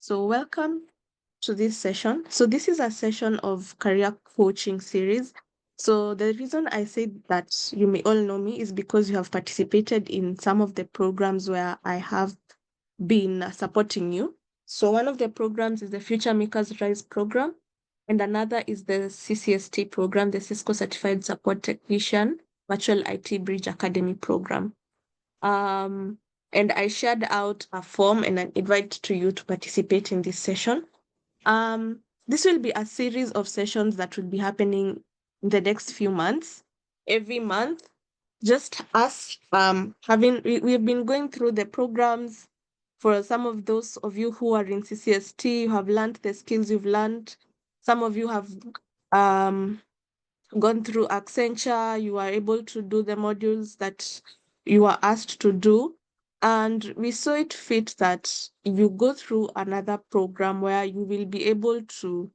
So welcome to this session. So this is a session of career coaching series. So the reason I say that you may all know me is because you have participated in some of the programs where I have been supporting you. So one of the programs is the Future Makers Rise program, and another is the CCST program, the Cisco Certified Support Technician Virtual IT Bridge Academy program. Um, and I shared out a form and an invite to you to participate in this session. This will be a series of sessions that will be happening in the next few months. Every month, just us we've been going through the programs. For some of those of you who are in CCST, you have learned the skills you've learned. Some of you have um gone through Accenture, you are able to do the modules that you are asked to do. And we saw it fit that you go through another program where you will be able to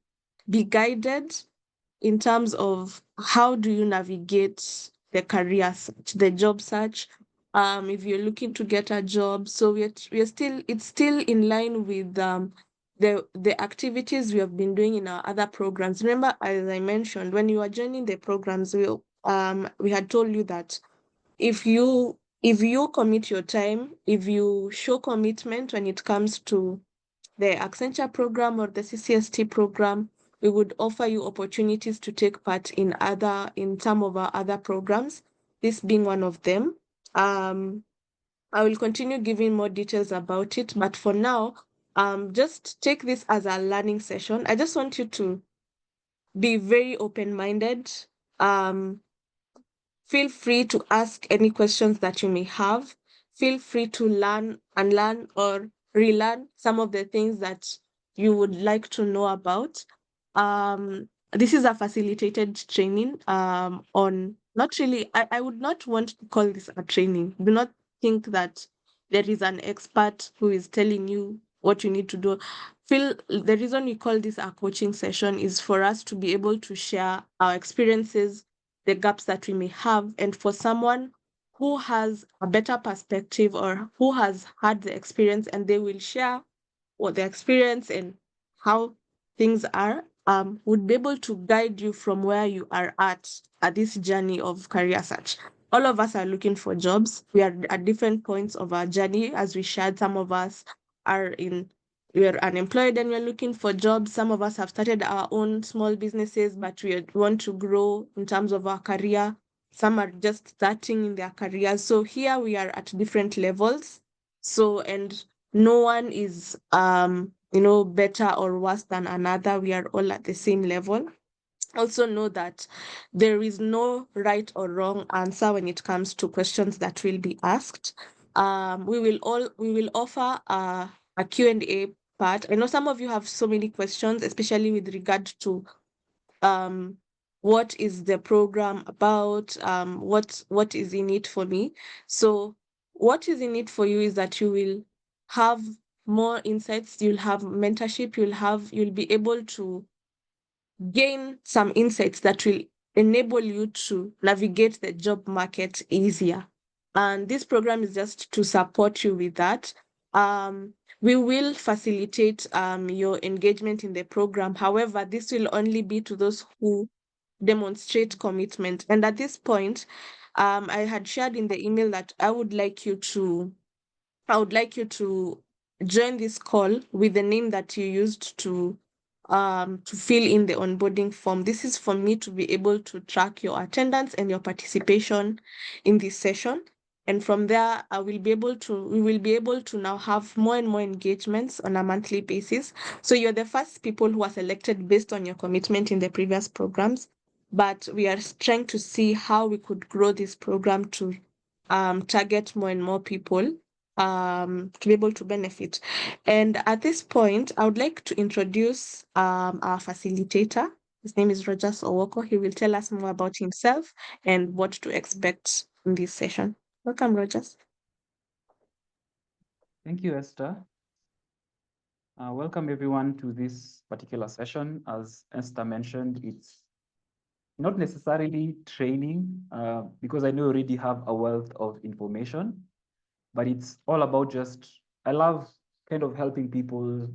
be guided in terms of how do you navigate the career search, the job search. If you're looking to get a job, so we're still it's still in line with the activities we have been doing in our other programs. Remember, as I mentioned, when you are joining the programs, we had told you that if you commit your time, if you show commitment when it comes to the Accenture program or the CCST program, we would offer you opportunities to take part in some of our other programs, this being one of them. Um, I will continue giving more details about it, but for now, just take this as a learning session. I just want you to be very open-minded. Um, Feel free to ask any questions that you may have. Feel free to learn, unlearn, or relearn some of the things that you would like to know about. This is a facilitated training on not really, I would not want to call this a training. Do not think that there is an expert who is telling you what you need to do. Feel the reason we call this a coaching session is for us to be able to share our experiences, the gaps that we may have, and for someone who has a better perspective or who has had the experience and they will share what the experience and how things are, would be able to guide you from where you are at this journey of career search. All of us are looking for jobs. We are at different points of our journey. As we shared, some of us are in we are unemployed and we're looking for jobs. Some of us have started our own small businesses, but want to grow in terms of our career. Some are just starting in their careers. So here we are at different levels. So, and no one is better or worse than another. We are all at the same level. Also know that there is no right or wrong answer when it comes to questions that will be asked. We will offer a Q&A part. I know some of you have so many questions, especially with regard to um what is the program about, what is in it for me. So what is in it for you is that you will have more insights, you'll have mentorship, you'll be able to gain some insights that will enable you to navigate the job market easier. And this program is just to support you with that. We will facilitate your engagement in the program. However, this will only be to those who demonstrate commitment. And at this point, I had shared in the email that I would like you to join this call with the name that you used to fill in the onboarding form. This is for me to be able to track your attendance and your participation in this session. And from there, we will be able to now have more and more engagements on a monthly basis. So you're the first people who are selected based on your commitment in the previous programs. But we are trying to see how we could grow this program to target more and more people to be able to benefit. And at this point, I would like to introduce our facilitator. His name is Rogers Owoko. He will tell us more about himself and what to expect in this session. Welcome, Rogers. Thank you, Esther. Welcome everyone to this particular session. As Esther mentioned, it's not necessarily training because I know you already have a wealth of information, but it's all about I love kind of helping people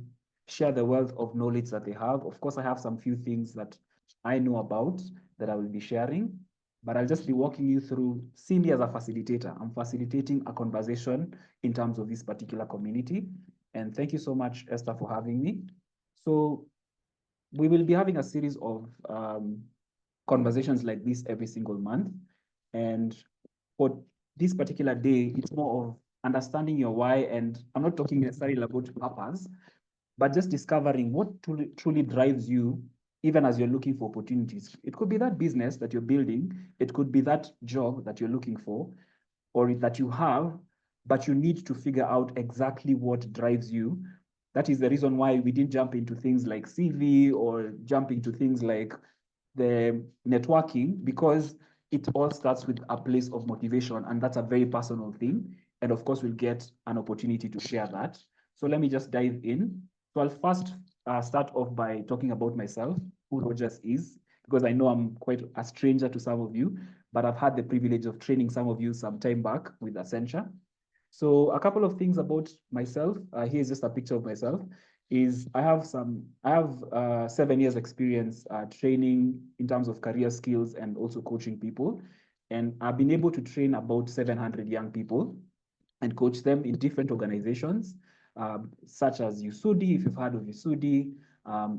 share the wealth of knowledge that they have. Of course, I have some few things that I know about that I will be sharing, but I'll just be walking you through, see me as a facilitator. I'm facilitating a conversation in terms of this particular community. And thank you so much, Esther, for having me. So we will be having a series of conversations like this every single month. And for this particular day, it's more of understanding your why. And I'm not talking necessarily about purpose, but just discovering what truly drives you, even as you're looking for opportunities. It could be that business that you're building, it could be that job that you're looking for, or that you have, but you need to figure out exactly what drives you. That is the reason why we didn't jump into things like CV or jump into things like the networking, because it all starts with a place of motivation, and that's a very personal thing. And of course, we'll get an opportunity to share that. So let me just dive in. So I'll first start off by talking about myself, who Rogers is, because I know I'm quite a stranger to some of you, but I've had the privilege of training some of you some time back with Accenture. So a couple of things about myself. Here's just a picture of myself. I have 7 years experience training in terms of career skills and also coaching people. And I've been able to train about 700 young people and coach them in different organizations, such as USUDI, if you've heard of USUDI,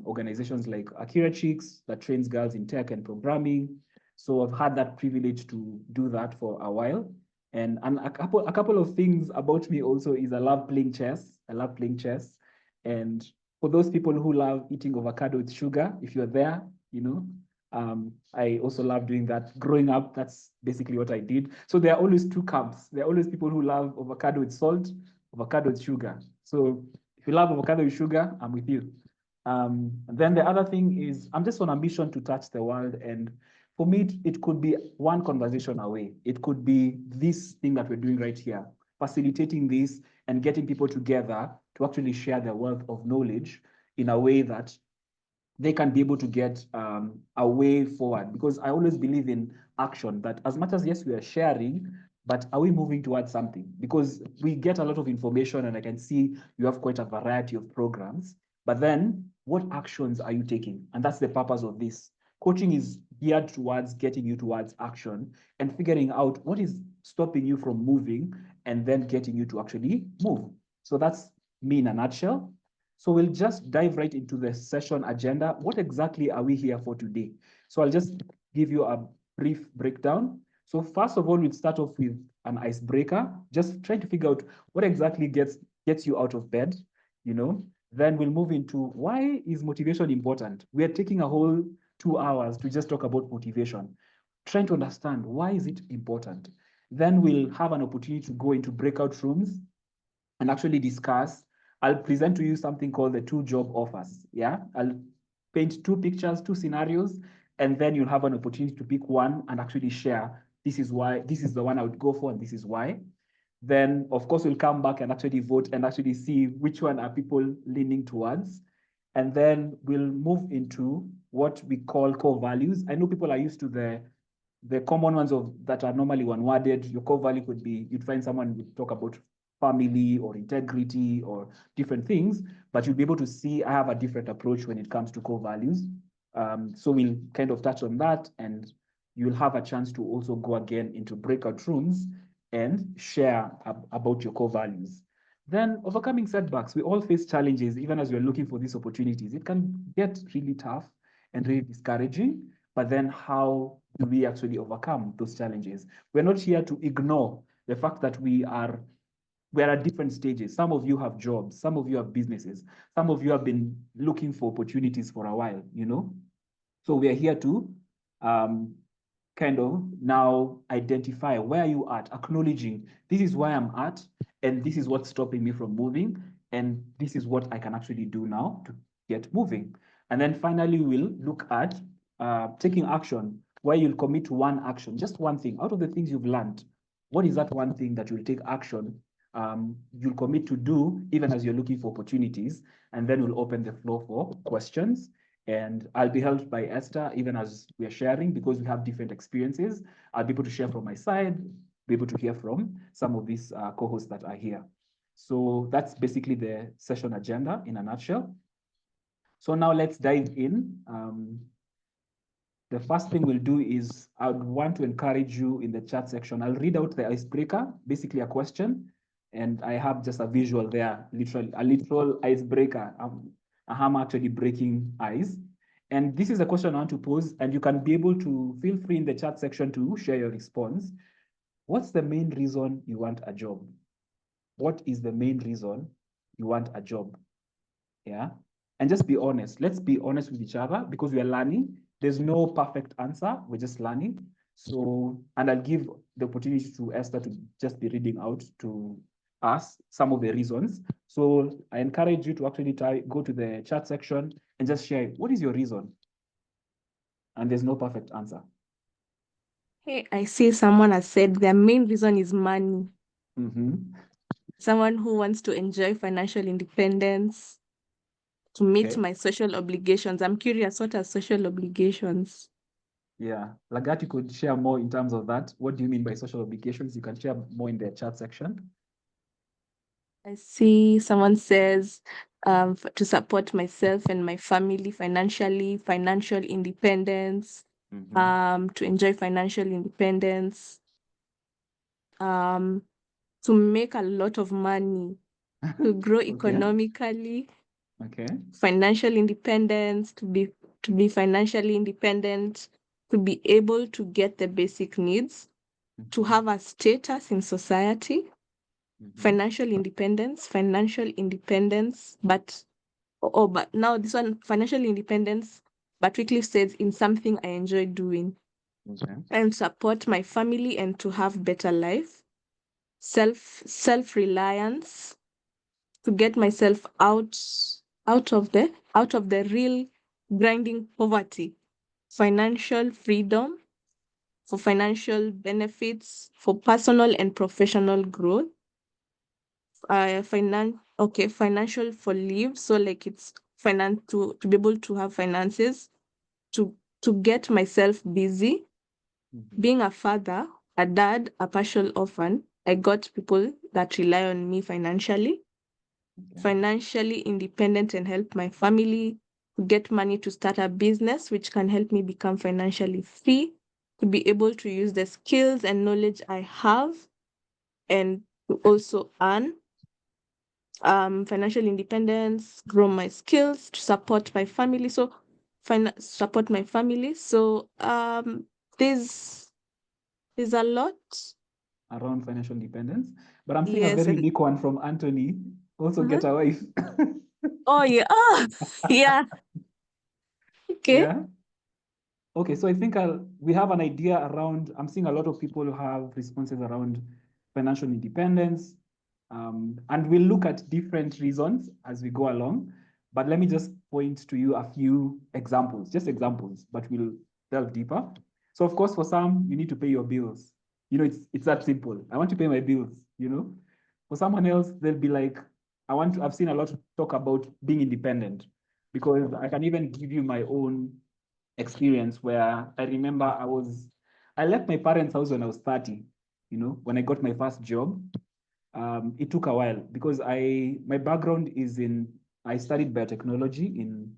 organizations like Akira Chicks that trains girls in tech and programming. So I've had that privilege to do that for a while. And a couple of things about me also is I love playing chess. I love playing chess. And for those people who love eating avocado with sugar, if you're there, I also love doing that. Growing up, that's basically what I did. So there are always two camps. There are always people who love avocado with salt, avocado with sugar. So if you love avocado with sugar, I'm with you. And then the other thing is I'm just on a mission to touch the world. And for me, it could be one conversation away. It could be this thing that we're doing right here, facilitating this and getting people together to actually share their wealth of knowledge in a way that they can be able to get a way forward. Because I always believe in action, that as much as, yes, we are sharing, but are we moving towards something? Because we get a lot of information, and I can see you have quite a variety of programs, but then what actions are you taking? And that's the purpose of this. Coaching is geared towards getting you towards action and figuring out what is stopping you from moving, and then getting you to actually move. So that's me in a nutshell. So we'll just dive right into the session agenda. What exactly are we here for today? So I'll just give you a brief breakdown. So first of all, we'll start off with an icebreaker, just trying to figure out what exactly gets you out of bed, you know. Then we'll move into why is motivation important? We are taking a whole 2 hours to just talk about motivation, trying to understand why is it important. Then we'll have an opportunity to go into breakout rooms and actually discuss. I'll present to you something called the two job offers. Yeah, I'll paint two pictures, two scenarios, and then you'll have an opportunity to pick one and actually share. This is why, this is the one I would go for, and this is why. Then, of course, we'll come back and actually vote and actually see which one are people leaning towards. And then we'll move into what we call core values. I know people are used to the common ones of that are normally one-worded. Your core value could be, you'd find someone would talk about family or integrity or different things, but you'll be able to see I have a different approach when it comes to core values. So we'll kind of touch on that, and you'll have a chance to also go again into breakout rooms and share about your core values. Then overcoming setbacks. We all face challenges, even as we're looking for these opportunities. It can get really tough and really discouraging, but then how do we actually overcome those challenges? We're not here to ignore the fact that we're at different stages. Some of you have jobs, some of you have businesses, some of you have been looking for opportunities for a while, you know? So we are here to um, kind of now identify where you at, acknowledging this is where I'm at, and this is what's stopping me from moving, and this is what I can actually do now to get moving. And then finally, we'll look at taking action, where you'll commit to one action, just one thing. Out of the things you've learned, what is that one thing that you'll take action, you'll commit to do, even as you're looking for opportunities? And then we'll open the floor for questions. And I'll be helped by Esther, even as we are sharing, because we have different experiences. I'll be able to share from my side, be able to hear from some of these co-hosts that are here. So that's basically the session agenda in a nutshell. So now let's dive in. The first thing we'll do is I would want to encourage you in the chat section. I'll read out the icebreaker, basically a question, and I have just a visual there, literally a literal icebreaker. I'm actually breaking ice. And this is a question I want to pose, and you can be able to feel free in the chat section to share your response. What's the main reason you want a job? What is the main reason you want a job? Yeah. And just be honest. Let's be honest with each other because we are learning. There's no perfect answer. We're just learning. So, and I'll give the opportunity to Esther to just be reading out to us some of the reasons. So I encourage you to actually go to the chat section and just share what is your reason. And there's no perfect answer. Hey, I see someone has said their main reason is money. Someone who wants to enjoy financial independence, to meet my social obligations. I'm curious, what are social obligations? Yeah, Lagat, you could share more in terms of that. What do you mean by social obligations? You can share more in the chat section. I see someone says to support myself and my family financially, financial independence, to enjoy financial independence, to make a lot of money, to grow economically, financial independence, to be financially independent, to be able to get the basic needs, to have a status in society, financial independence, but now this one, financial independence, but Wycliffe says in something I enjoy doing. And support my family and to have better life, self-reliance, to get myself out of the real grinding poverty, financial freedom, for financial benefits, for personal and professional growth, financial for leave. So like it's finance to be able to have finances, to get myself busy, being a father, a dad, a partial orphan. I got people that rely on me financially, financially independent and help my family, to get money to start a business which can help me become financially free, to be able to use the skills and knowledge I have and to also earn, financial independence, grow my skills, to support my family. So support my family. So there's a lot around financial independence, but I'm seeing a very unique one from Anthony. Also get a wife. Oh yeah. Oh, yeah. Okay. Yeah. Okay, so I think we have an idea around, I'm seeing a lot of people who have responses around financial independence, and we'll look at different reasons as we go along. But let me just point to you a few examples, just examples, but we'll delve deeper. So of course, for some, you need to pay your bills. It's that simple. I want to pay my bills. For someone else, they'll be like, I've seen a lot of talk about being independent, because I can even give you my own experience where I remember I left my parents' house when I was 30, when I got my first job. It took a while because my background is I studied biotechnology in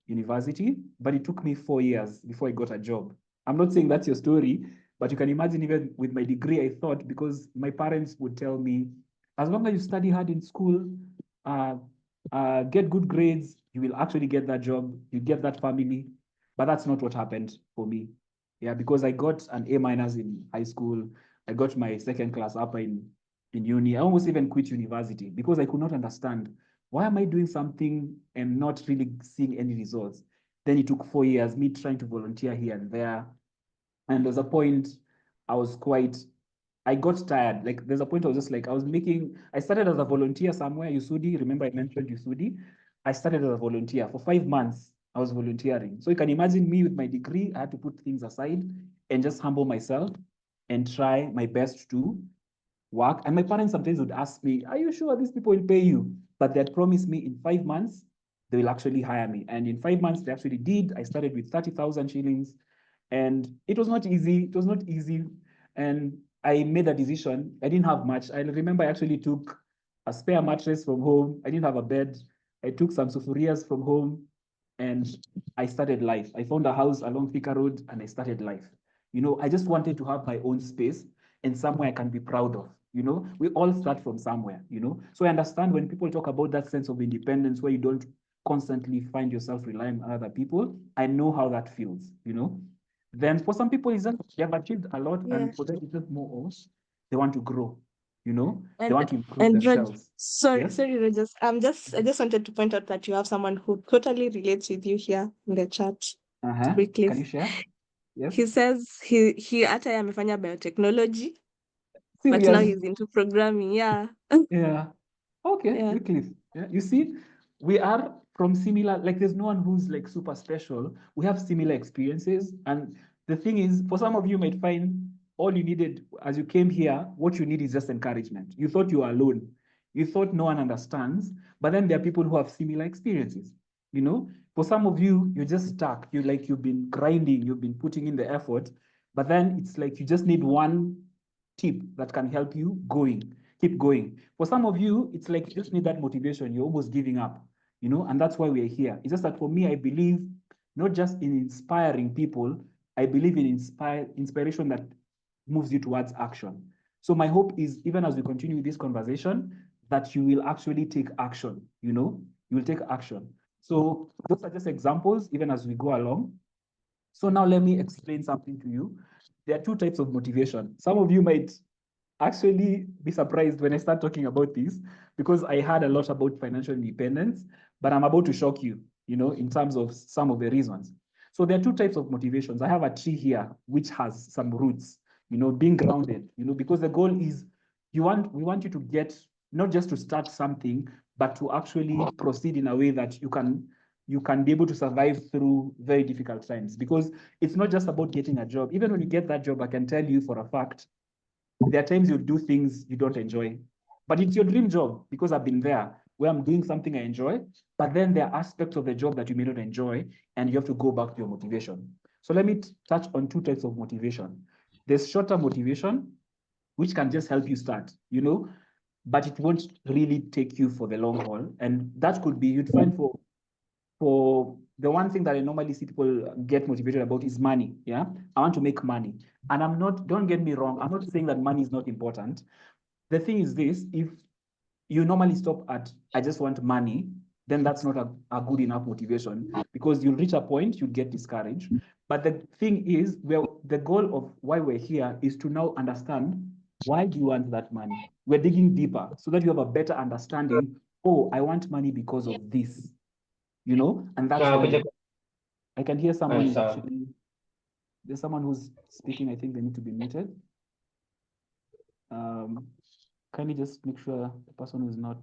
university, but it took me 4 years before I got a job. I'm not saying that's your story, but you can imagine even with my degree, I thought, because my parents would tell me, as long as you study hard in school, get good grades, you will actually get that job, you get that family. But that's not what happened for me. Yeah, because I got an A minus in high school. I got my second class upper in uni. I almost even quit university because I could not understand, why am I doing something and not really seeing any results? Then it took 4 years, me trying to volunteer here and there. And there's a point I got tired. Like there's a point I was just like, I started as a volunteer somewhere, USUDI. Remember I mentioned USUDI? I started as a volunteer. For 5 months, I was volunteering. So you can imagine me with my degree, I had to put things aside and just humble myself and try my best to work. And my parents sometimes would ask me, are you sure these people will pay you? But they had promised me in 5 months, they will actually hire me. And in 5 months, they actually did. I started with 30,000 shillings. And it was not easy. It was not easy. And I made a decision. I didn't have much. I remember I actually took a spare mattress from home. I didn't have a bed. I took some sufurias from home. and I started life. I found a house along Thika Road and I started life. I just wanted to have my own space and somewhere I can be proud of. We all start from somewhere. So I understand when people talk about that sense of independence where you don't constantly find yourself relying on other people. I know how that feels. Then for some people, it's just they have achieved a lot, Yeah. and for them, it's just more of they want to grow. They And want to improve and Raj, themselves. sorry, Yes. sorry, Raj, I just wanted to point out that you have someone who totally relates with you here in the chat. Uh-huh. Can Wycliffe. you share? Yes. He says he hata yeye amefanya biotechnology, but now Serious. he's into programming. Yeah. Yeah. Okay, Yeah. Wycliffe. Yeah. You see, we are from similar, like there's no one who's like super special. We have similar experiences. And the thing is, for some of you might find all you needed as you came here, what you need is just encouragement. You thought you were alone. You thought no one understands, but then there are people who have similar experiences. For some of you, you're just stuck. You've been grinding, you've been putting in the effort, but then it's like you just need one tip that can help you keep going. For some of you, it's like you just need that motivation. You're almost giving up, and that's why we're here. It's just that for me, I believe not just in inspiring people, I believe in inspiration that moves you towards action. So my hope is, even as we continue this conversation, that you will actually take action. You will take action. So those are just examples, even as we go along. So now let me explain something to you. There are two types of motivation. Some of you might actually be surprised when I start talking about this because I heard a lot about financial independence, but I'm about to shock you, in terms of some of the reasons. So there are two types of motivations. I have a tree here which has some roots, being grounded, because the goal is we want you to get not just to start something, but to actually proceed in a way that you can be able to survive through very difficult times, because it's not just about getting a job. Even when you get that job, I can tell you for a fact there are times you do things you don't enjoy, but it's your dream job, because I've been there where I'm doing something I enjoy, but then there are aspects of the job that you may not enjoy, and you have to go back to your motivation. So let me touch on two types of motivation. There's short-term motivation, which can just help you start, but it won't really take you for the long haul. And that could be, you'd find for the one thing that I normally see people get motivated about is money. Yeah. I want to make money. And don't get me wrong, I'm not saying that money is not important. The thing is this: if you normally stop at, I just want money, then that's not a good enough motivation, because you'll reach a point, you'll get discouraged. But the thing is, the goal of why we're here is to now understand, why do you want that money? We're digging deeper so that you have a better understanding. Oh, I want money because of this, and that's why I can hear someone is actually, there's someone who's speaking. I think they need to be muted. Um, can you just make sure the person who's not,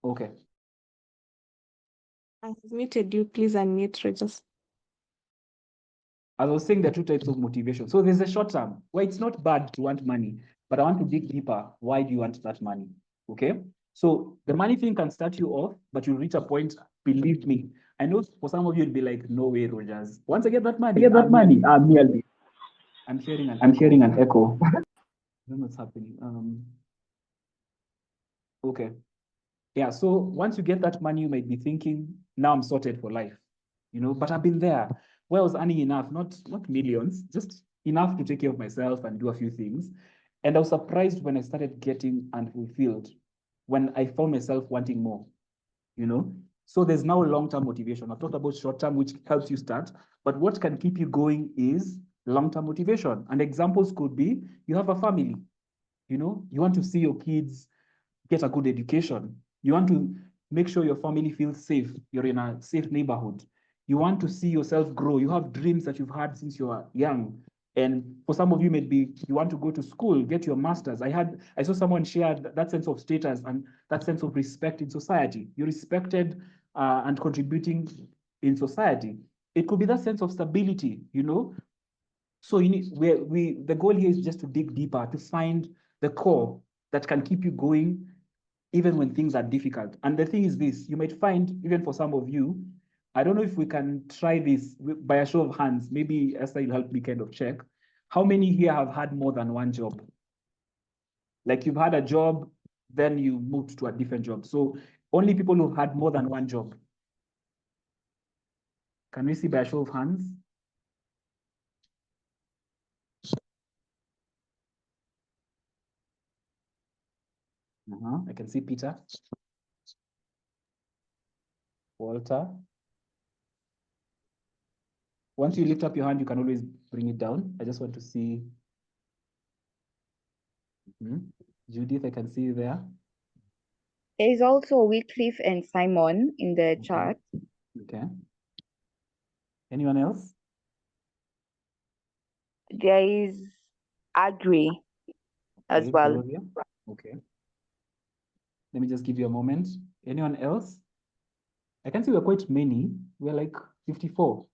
okay. I've muted you. Please unmute, Regis. As I was saying, there are two types of motivation. So there's a short term where it's not bad to want money, but I want to dig deeper. Why do you want that money? Okay. So the money thing can start you off, but you'll reach a point, believe me. I know for some of you, it'll be like, no way, Rogers. Once I get that money, I'm hearing an I'm echo. hearing an echo. I don't know what's happening. Okay. Yeah. So once you get that money, you might be thinking, now I'm sorted for life, but I've been there where I was earning enough, not millions, just enough to take care of myself and do a few things. And I was surprised when I started getting unfulfilled, when I found myself wanting more. So there's now long-term motivation. I've talked about short-term, which helps you start, but what can keep you going is long-term motivation. And examples could be, you have a family, you want to see your kids get a good education. You want to make sure your family feels safe. You're in a safe neighborhood. You want to see yourself grow. You have dreams that you've had since you were young. And for some of you, maybe you want to go to school, get your master's. I saw someone share that sense of status and that sense of respect in society. You're respected and contributing in society. It could be that sense of stability. So the goal here is just to dig deeper, to find the core that can keep you going even when things are difficult. And the thing is this, you might find, even for some of you, I don't know if we can try this by a show of hands. Maybe Esther will help me kind of check. How many here have had more than one job? Like you've had a job, then you moved to a different job. So only people who've had more than one job. Can we see by a show of hands? I can see Peter. Walter. Once you lift up your hand, you can always bring it down. I just want to see. Judith, I can see you there. There is also Wycliffe and Simon in the chat. Okay. Anyone else? There is Agri as well. Gloria. Okay. Let me just give you a moment. Anyone else? I can see we're quite many. We're like 54.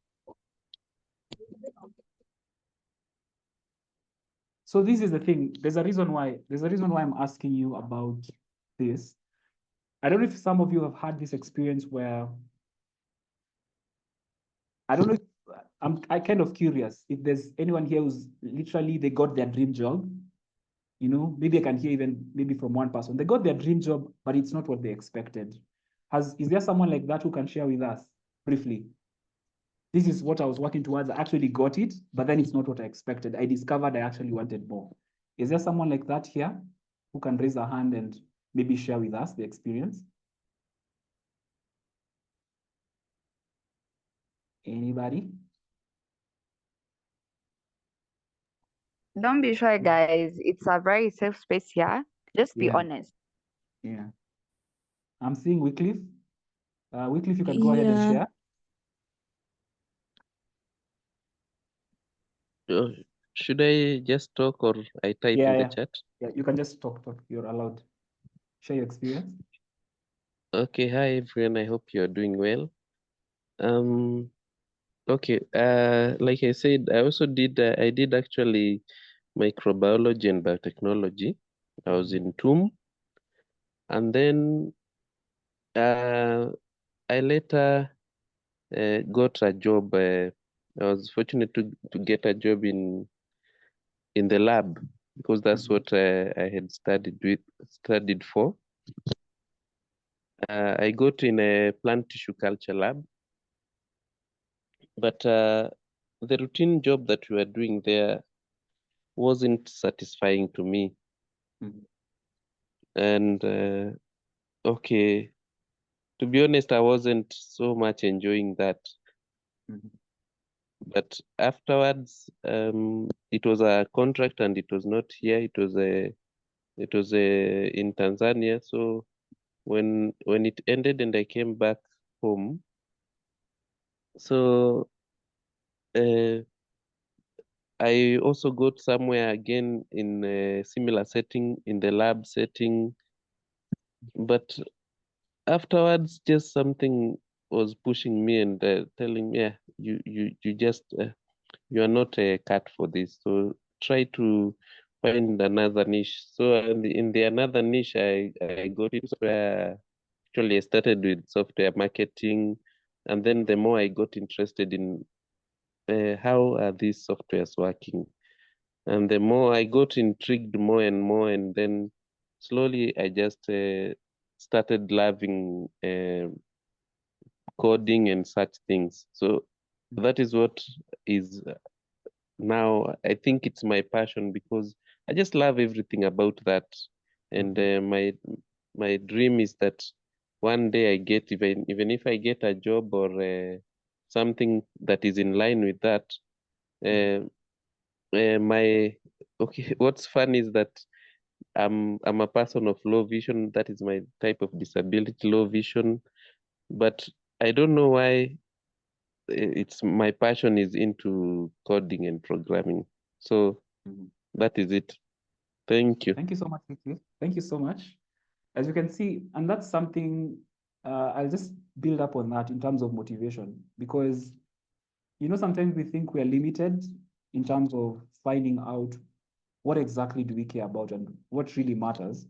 So this is the thing. There's a reason why I'm asking you about this. I don't know if some of you have had this experience where I don't know if I'm kind of curious if there's anyone here who's literally they got their dream job. You know, maybe I can hear even maybe from one person. They got their dream job, but it's not what they expected. Is there someone like that who can share with us briefly? This is what I was working towards. I actually got it, but then it's not what I expected. I discovered I actually wanted more. Is there someone like that here who can raise a hand and maybe share with us the experience? Anybody? Don't be shy, guys. It's a very safe space here. Just be honest. Yeah. I'm seeing Wycliffe. Wycliffe, you can go ahead and share. Should I just talk or I type in the chat? Yeah, you can just talk. You're allowed. Share your experience. Okay, hi everyone. I hope you're doing well. Okay, like I said, I also did I did actually microbiology and biotechnology. I was in TUM, and then I later got a job. I was fortunate to get a job in the lab because that's what I had studied for. I got in a plant tissue culture lab, but the routine job that we were doing there wasn't satisfying to me. And okay, to be honest, I wasn't so much enjoying that. But afterwards, it was a contract and it was not here. It was in Tanzania. So when it ended and I came back home, so I also got somewhere again in a similar setting, in the lab setting, but afterwards, just something was pushing me and telling me, yeah, you just you are not a cut for this. So try to find another niche. So in the another niche, I got it where actually I started with software marketing, and then the more I got interested in how are these softwares working, and the more I got intrigued more and more, and then slowly I just started loving coding and such things. So that is what is now, I think it's my passion because I just love everything about that. And my dream is that one day I get, even if I get a job or something that is in line with that, okay, what's fun is that I'm a person of low vision. That is my type of disability, low vision. But I don't know why it's my passion is into coding and programming. So that is it. Thank you. Thank you so much, Vicky. Thank you so much. As you can see, and that's something I'll just build up on that in terms of motivation, because you know, sometimes we think we are limited in terms of finding out what exactly do we care about and what really matters.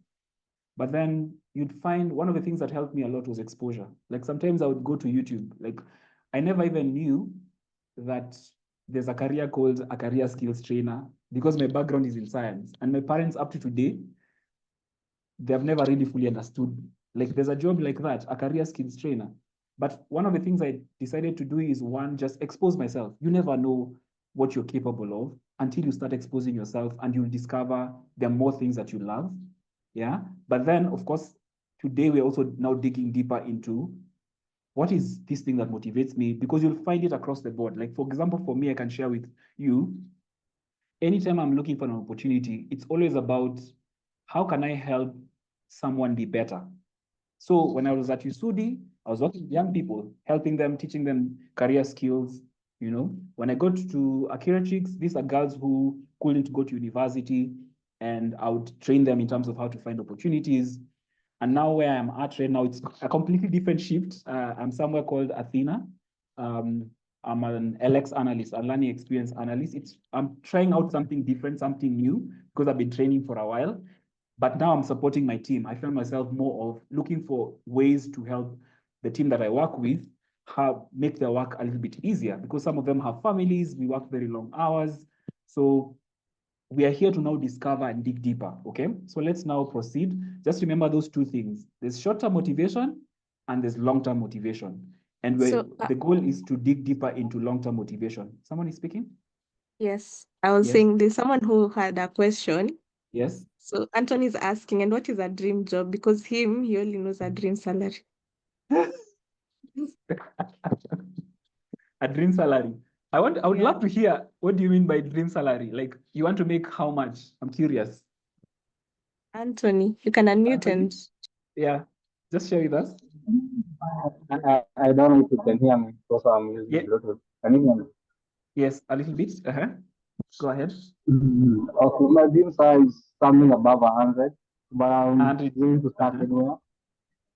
But then you'd find one of the things that helped me a lot was exposure. Like sometimes I would go to YouTube. Like I never even knew that there's a career called a career skills trainer because my background is in science. And my parents up to today, they have never really fully understood. Like there's a job like that, a career skills trainer. But one of the things I decided to do is one, just expose myself. You never know what you're capable of until you start exposing yourself, and you'll discover there are more things that you love. Yeah. But then, of course, today we're also now digging deeper into what is this thing that motivates me, because you'll find it across the board. Like, for example, for me, I can share with you, anytime I'm looking for an opportunity, it's always about how can I help someone be better. So when I was at USUDI, I was working with young people, helping them, teaching them career skills. You know, when I got to Akira Chicks, these are girls who couldn't go to university, and I would train them in terms of how to find opportunities. And now where I'm at right now, it's a completely different shift. I'm somewhere called Athena. I'm an LX analyst, a learning experience analyst. I'm trying out something different, something new, because I've been training for a while. But now I'm supporting my team. I find myself more of looking for ways to help the team that I work with make their work a little bit easier, because some of them have families, we work very long hours. So we are here to now discover and dig deeper, okay? So let's now proceed. Just remember those two things. There's short-term motivation and there's long-term motivation. And the goal is to dig deeper into long-term motivation. Someone is speaking? Yes, I was Yes. saying there's someone who had a question. Yes. So Anthony is asking, and what is a dream job? Because he only knows a dream salary. A dream salary. I would love to hear, what do you mean by dream salary? Like, you want to make how much? I'm curious. Anthony, you can unmute Anthony? and Yeah, just share with us. I don't know if you can hear me because I'm using Yeah. Bluetooth. Can you hear me? Yes, a little bit. Go ahead. Okay, my dream size is something above 100, but I'm 100. willing to start anywhere.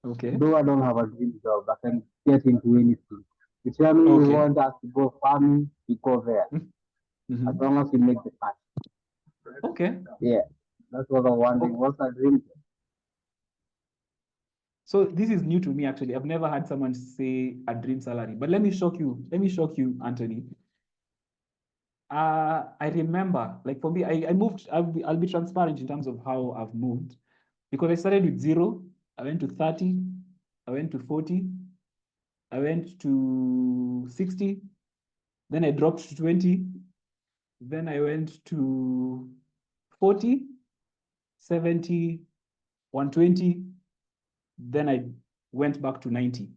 Okay. Though I don't have a dream job, I can get into anything. You tell me you Okay. want us to go farming, we go there. As long as you make the cash. Okay. Yeah, that's what I'm wondering. What's a dream job? So this is new to me, actually. I've never had someone say a dream salary. But let me shock you. Let me shock you, Anthony. I remember, like, for me, I moved. I'll be transparent in terms of how I've moved, because I started with 0. I went to 30. I went to 40. I went to 60. Then I dropped to 20. Then I went to 40, 70, 120. Then I went back to 90.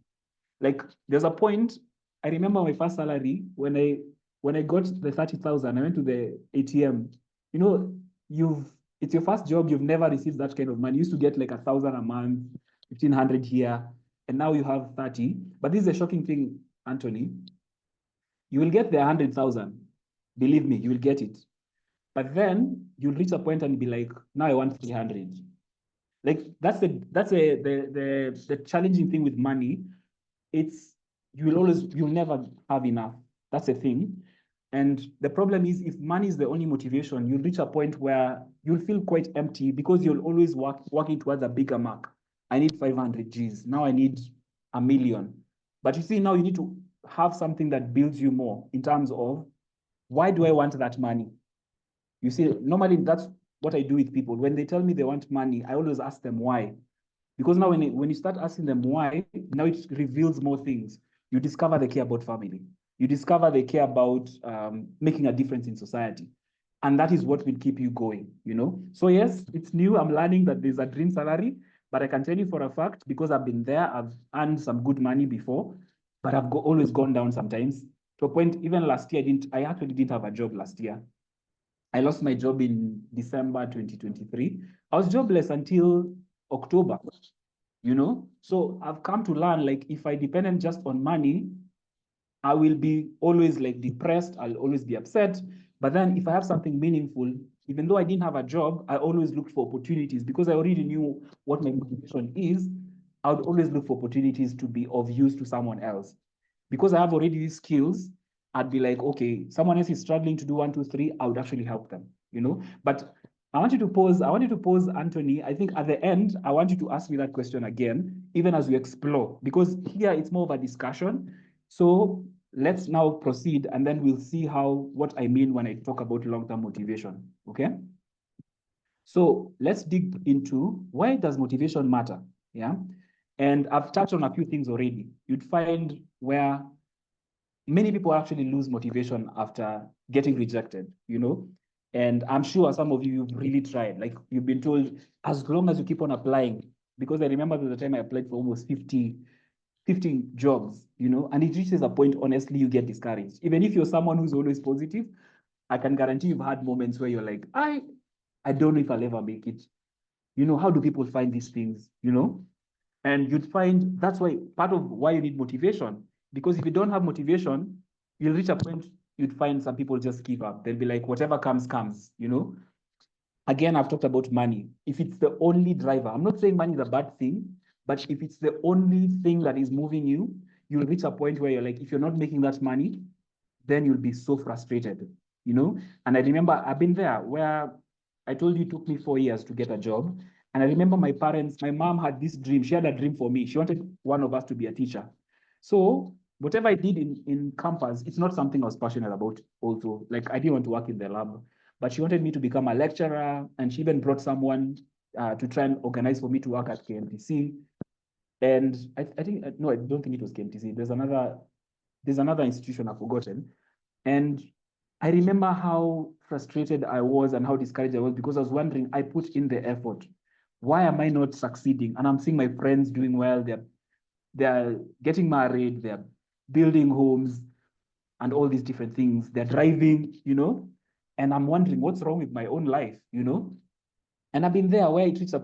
Like, there's a point, I remember my first salary when I got the 30,000, I went to the ATM. You know, it's your first job, you've never received that kind of money. You used to get like 1,000 a month, 1,500 here, and now you have 30. But this is a shocking thing, Anthony. You will get the 100,000. Believe me, you will get it. But then you'll reach a point and be like, now I want 300. Like, that's the challenging thing with money. You'll never have enough. That's the thing. And the problem is, if money is the only motivation, you'll reach a point where you'll feel quite empty, because you'll always working towards a bigger mark. I need 500 Gs. Now I need 1,000,000. But you see, now you need to have something that builds you more in terms of, why do I want that money? You see, normally that's what I do with people. When they tell me they want money, I always ask them why. Because now when you start asking them why, now it reveals more things. You discover they care about family. You discover they care about making a difference in society. And that is what will keep you going, you know? So yes, it's new. I'm learning that there's a dream salary, but I can tell you for a fact, because I've been there, I've earned some good money before, but I've always gone down sometimes. To a point, even last year, I actually didn't have a job last year. I lost my job in December 2023. I was jobless until October, you know? So I've come to learn, like, if I depended just on money, I will be always like depressed. I'll always be upset. But then if I have something meaningful, even though I didn't have a job, I always looked for opportunities, because I already knew what my motivation is. I would always look for opportunities to be of use to someone else. Because I have already these skills, I'd be like, okay, someone else is struggling to do 1, 2, 3, I would actually help them, you know? But I want you to pause, Anthony. I think at the end, I want you to ask me that question again, even as we explore, because here it's more of a discussion. So let's now proceed, and then we'll see what I mean when I talk about long-term motivation, okay? So let's dig into, why does motivation matter, yeah? And I've touched on a few things already. You'd find where many people actually lose motivation after getting rejected, And I'm sure some of you, you've really tried. Like, you've been told, as long as you keep on applying, because I remember the time I applied for almost 50 jobs, and it reaches a point, honestly, you get discouraged. Even if you're someone who's always positive, I can guarantee you've had moments where you're like, I don't know if I'll ever make it. How do people find these things, And you'd find that's why part of why you need motivation, because if you don't have motivation, you'll reach a point you'd find some people just give up. They'll be like, whatever comes, comes, Again, I've talked about money. If it's the only driver, I'm not saying money is a bad thing, but if it's the only thing that is moving you, you'll reach a point where you're like, if you're not making that money, then you'll be so frustrated, And I remember I've been there where I told you it took me 4 years to get a job. And I remember my mom had this dream. She had a dream for me. She wanted one of us to be a teacher. So whatever I did in campus, it's not something I was passionate about also. Like, I didn't want to work in the lab, but she wanted me to become a lecturer. And she even brought someone to try and organize for me to work at KMTC. And I think, no, I don't think it was KMTC. There's another institution I've forgotten. And I remember how frustrated I was and how discouraged I was, because I was wondering, I put in the effort. Why am I not succeeding? And I'm seeing my friends doing well. They're getting married, they're building homes and all these different things. They're driving, and I'm wondering what's wrong with my own life, And I've been there where it reached a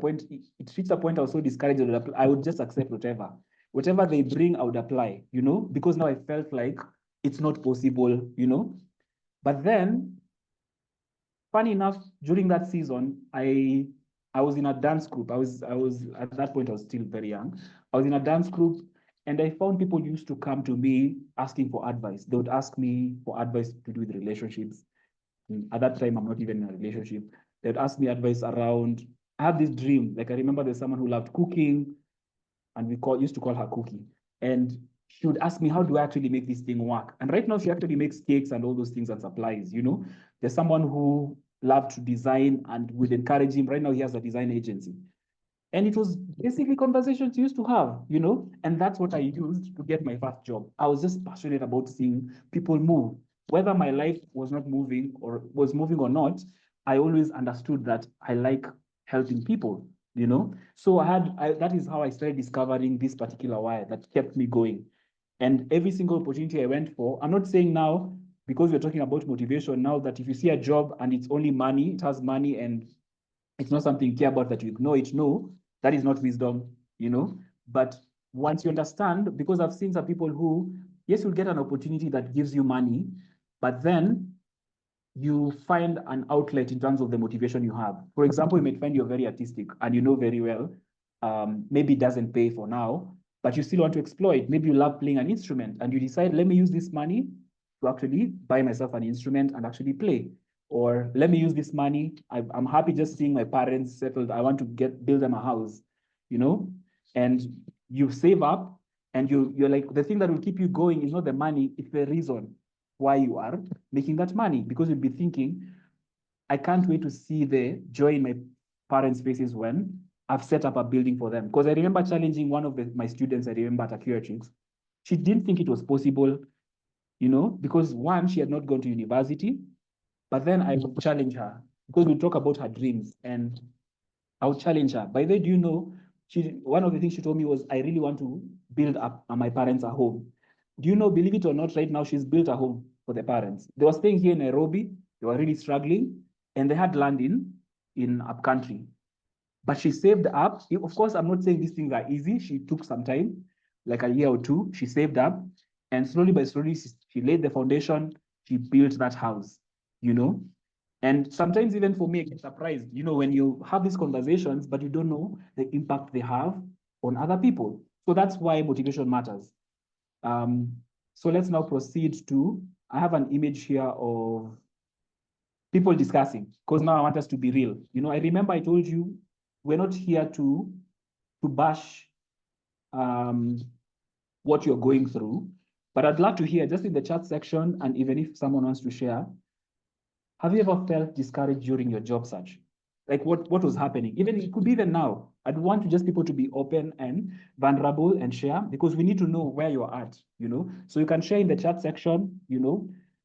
point I was so discouraged that I would just accept whatever they bring, I would apply, because now I felt like it's not possible, But then, funny enough, during that season, I was in a dance group. I was at that point, I was still very young. I was in a dance group, and I found people used to come to me asking for advice. They would ask me for advice to do with relationships. At that time, I'm not even in a relationship. They'd ask me advice around, I have this dream. Like, I remember there's someone who loved cooking, and we used to call her Cookie. And she would ask me, how do I actually make this thing work? And right now, she actually makes cakes and all those things and supplies, There's someone who loved to design and would encourage him. Right now, he has a design agency. And it was basically conversations you used to have, And that's what I used to get my first job. I was just passionate about seeing people move. Whether my life was not moving or was moving or not, I always understood that I like helping people, So that is how I started discovering this particular wire that kept me going. And every single opportunity I went for, I'm not saying now, because we're talking about motivation now, that if you see a job and it's only money, it has money and it's not something you care about, that you ignore it. No, that is not wisdom, But once you understand, because I've seen some people who, yes, you'll get an opportunity that gives you money, but then you find an outlet in terms of the motivation you have. For example, you may find you're very artistic and you know very well, maybe it doesn't pay for now, but you still want to explore it. Maybe you love playing an instrument and you decide, let me use this money to actually buy myself an instrument and actually play. Or let me use this money. I'm happy just seeing my parents settled. I want to build them a house, and you save up and you're like, the thing that will keep you going is not the money, it's the reason why you are making that money, because you'll be thinking, I can't wait to see the joy in my parents' faces when I've set up a building for them. Because I remember challenging one of my students, I remember at Accuratrix. She didn't think it was possible, because one, she had not gone to university, but then I would challenge her because we talk about her dreams and I would challenge her. By the way, do you know, one of the things she told me was, I really want to build up my parents a home. Do you know, believe it or not, right now she's built a home for the parents. They were staying here in Nairobi. They were really struggling and they had land in upcountry. But she saved up. Of course, I'm not saying these things are easy. She took some time, like a year or two. She saved up and slowly by slowly, she laid the foundation. She built that house, And sometimes even for me, I get surprised, when you have these conversations, but you don't know the impact they have on other people. So that's why motivation matters. So let's now proceed to, I have an image here of people discussing, because now I want us to be real. I remember I told you, we're not here to bash what you're going through, but I'd love to hear just in the chat section, and even if someone wants to share, have you ever felt discouraged during your job search? Like what was happening? Even it could be even now. I'd want just people to be open and vulnerable and share, because we need to know where you're at, So you can share in the chat section,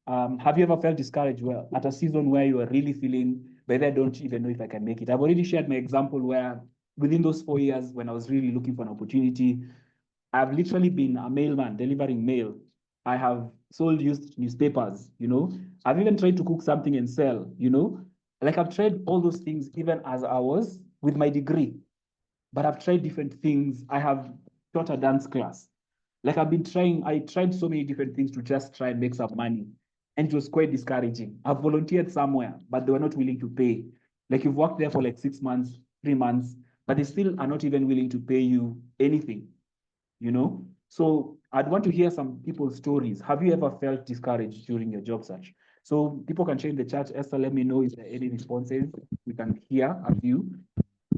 have you ever felt discouraged at a season where you are really feeling, but I don't even know if I can make it? I've already shared my example where within those 4 years when I was really looking for an opportunity, I've literally been a mailman delivering mail. I have sold used newspapers, I've even tried to cook something and sell, Like I've tried all those things even as I was with my degree, but I've tried different things. I have taught a dance class. Like I tried so many different things to just try and make some money. And it was quite discouraging. I've volunteered somewhere, but they were not willing to pay. Like you've worked there for like 6 months, 3 months, but they still are not even willing to pay you anything, So I'd want to hear some people's stories. Have you ever felt discouraged during your job search? So people can share in the chat. Esther, let me know if there are any responses. We can hear a few.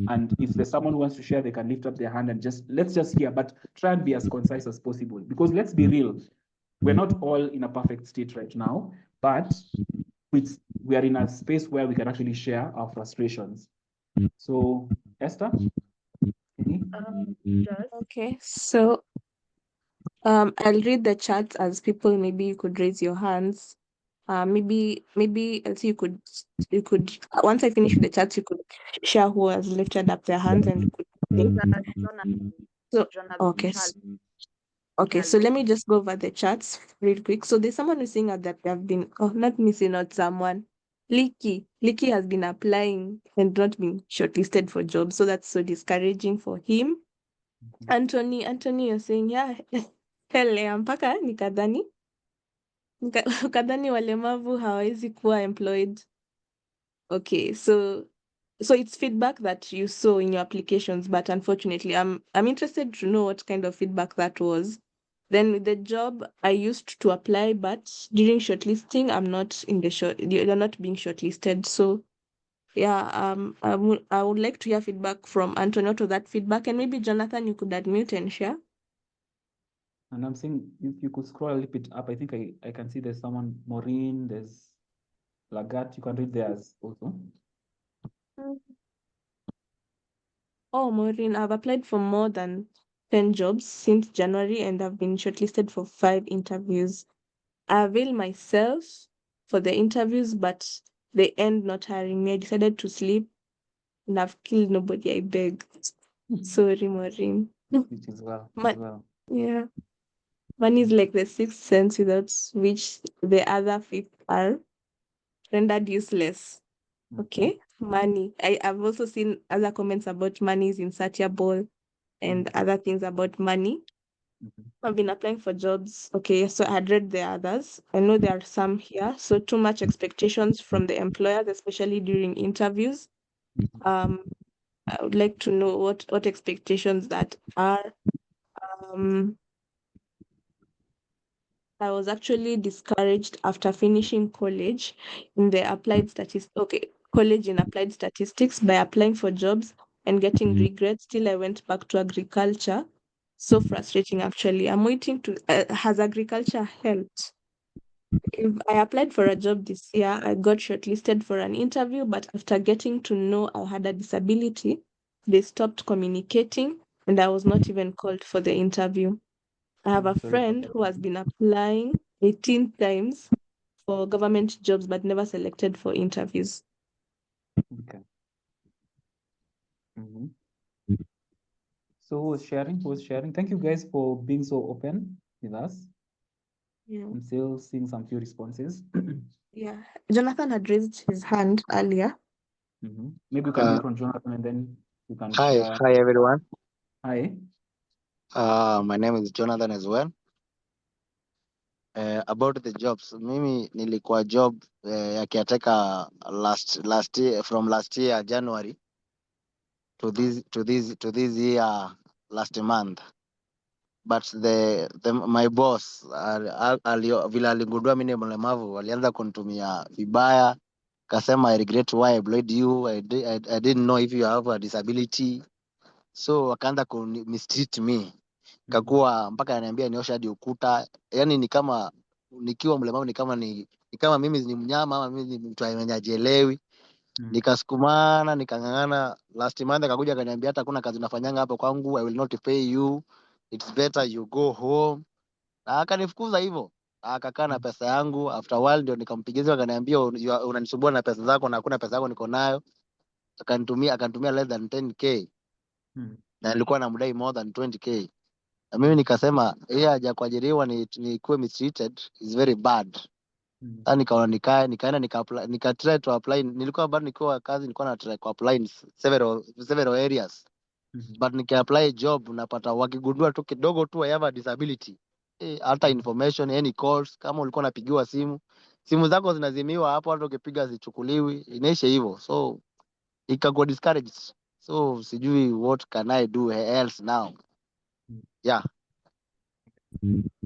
And if there's someone who wants to share, they can lift up their hand and let's just hear, but try and be as concise as possible. Because let's be real, we're not all in a perfect state right now, but we are in a space where we can actually share our frustrations. So, Esther, any? Okay, so I'll read the chat as people. Maybe you could raise your hands. Maybe else you could once I finish with the chat, you could share who has lifted up their hands and you could say. So okay, okay, so let me just go over the chats real quick. So there's someone who's saying that they have been, not missing out someone. Licky has been applying and not been shortlisted for jobs. So that's so discouraging for him. Anthony, you're saying, yeah, hele mpaka ukadhani walemavu hawawezi kuwa employed. Okay, so it's feedback that you saw in your applications, but unfortunately, I'm interested to know what kind of feedback that was. Then with the job, I used to apply, but during shortlisting, I'm not in the you're not being shortlisted. So yeah, I would like to hear feedback from Antonio to that feedback, and maybe Jonathan, you could unmute and share. And I'm saying if you could scroll a little bit up, I think I can see there's someone, Maureen, there's Lagat, you can read theirs also. Oh, Maureen, I've applied for more than 10 jobs since January and I've been shortlisted for 5 interviews. I avail myself for the interviews, but they end not hiring me. I decided to sleep and I've killed nobody, I beg. Sorry, Maureen. Which is well. Yeah. Money is like the sixth sense without which the other fifth are rendered useless. Okay, money. I've also seen other comments about money is insatiable and other things about money. I've been applying for jobs. Okay, so I had read the others. I know there are some here. So too much expectations from the employers, especially during interviews. I would like to know what expectations that are. I was actually discouraged after finishing college in the applied statistics. Okay, college in applied statistics by applying for jobs and getting regrets. Till I went back to agriculture. So frustrating, actually. I'm waiting to. Has agriculture helped? If I applied for a job this year, I got shortlisted for an interview, but after getting to know I had a disability, they stopped communicating and I was not even called for the interview. I have a friend who has been applying 18 times for government jobs but never selected for interviews. Okay. So who was sharing? Thank you guys for being so open with us. Yeah. I'm still seeing some few responses. Yeah. Jonathan had raised his hand earlier. Maybe you can mute on Jonathan and then you can Hi, share. hi everyone. Hi. My name is Jonathan as well. About the jobs, mimi nilikuwa job ya caretaker last year, from last year January to this year last month, but my boss vile aligundua mimi ni mlemavu walianza kunitumia vibaya, kasema I regret why I employed you, I didn't know if you have a disability, so wakaanza mistreat me kakuwa mpaka ananiambia niosha hadi ukuta. Yani ni kama nikiwa mlemavu ni kama mimi ni mnyama ama mimi ni mtu mwenye hajielewi. Nikasukumana, nikang'ang'ana. Last month akakuja akaniambia hata hakuna kazi unafanyanga hapo kwangu, I will not pay you, it's better you go home. Na akanifukuza hivyo, akakaa na pesa yangu. After a while ndio nikampigia simu akaniambia unanisumbua na pesa zako na hakuna pesa yako niko nayo. Akanitumia less than 10k na nilikuwa namdai more than 20k. Na mimi nikasema yeye haja kuajiriwa ni kuwe mistreated is very bad. Sasa nikaona nikaenda nika try to apply. Nilikuwa bado nikiwa kazi, nilikuwa na try ku apply in several areas. But nika apply job unapata wakigundua tu kidogo tu I have a disability. Hata information any calls, kama ulikuwa unapigiwa simu zako zinazimiwa hapo, hata ukipiga zichukuliwi, inaisha hivyo. So ikago discouraged. So sijui what can I do else now. Yeah.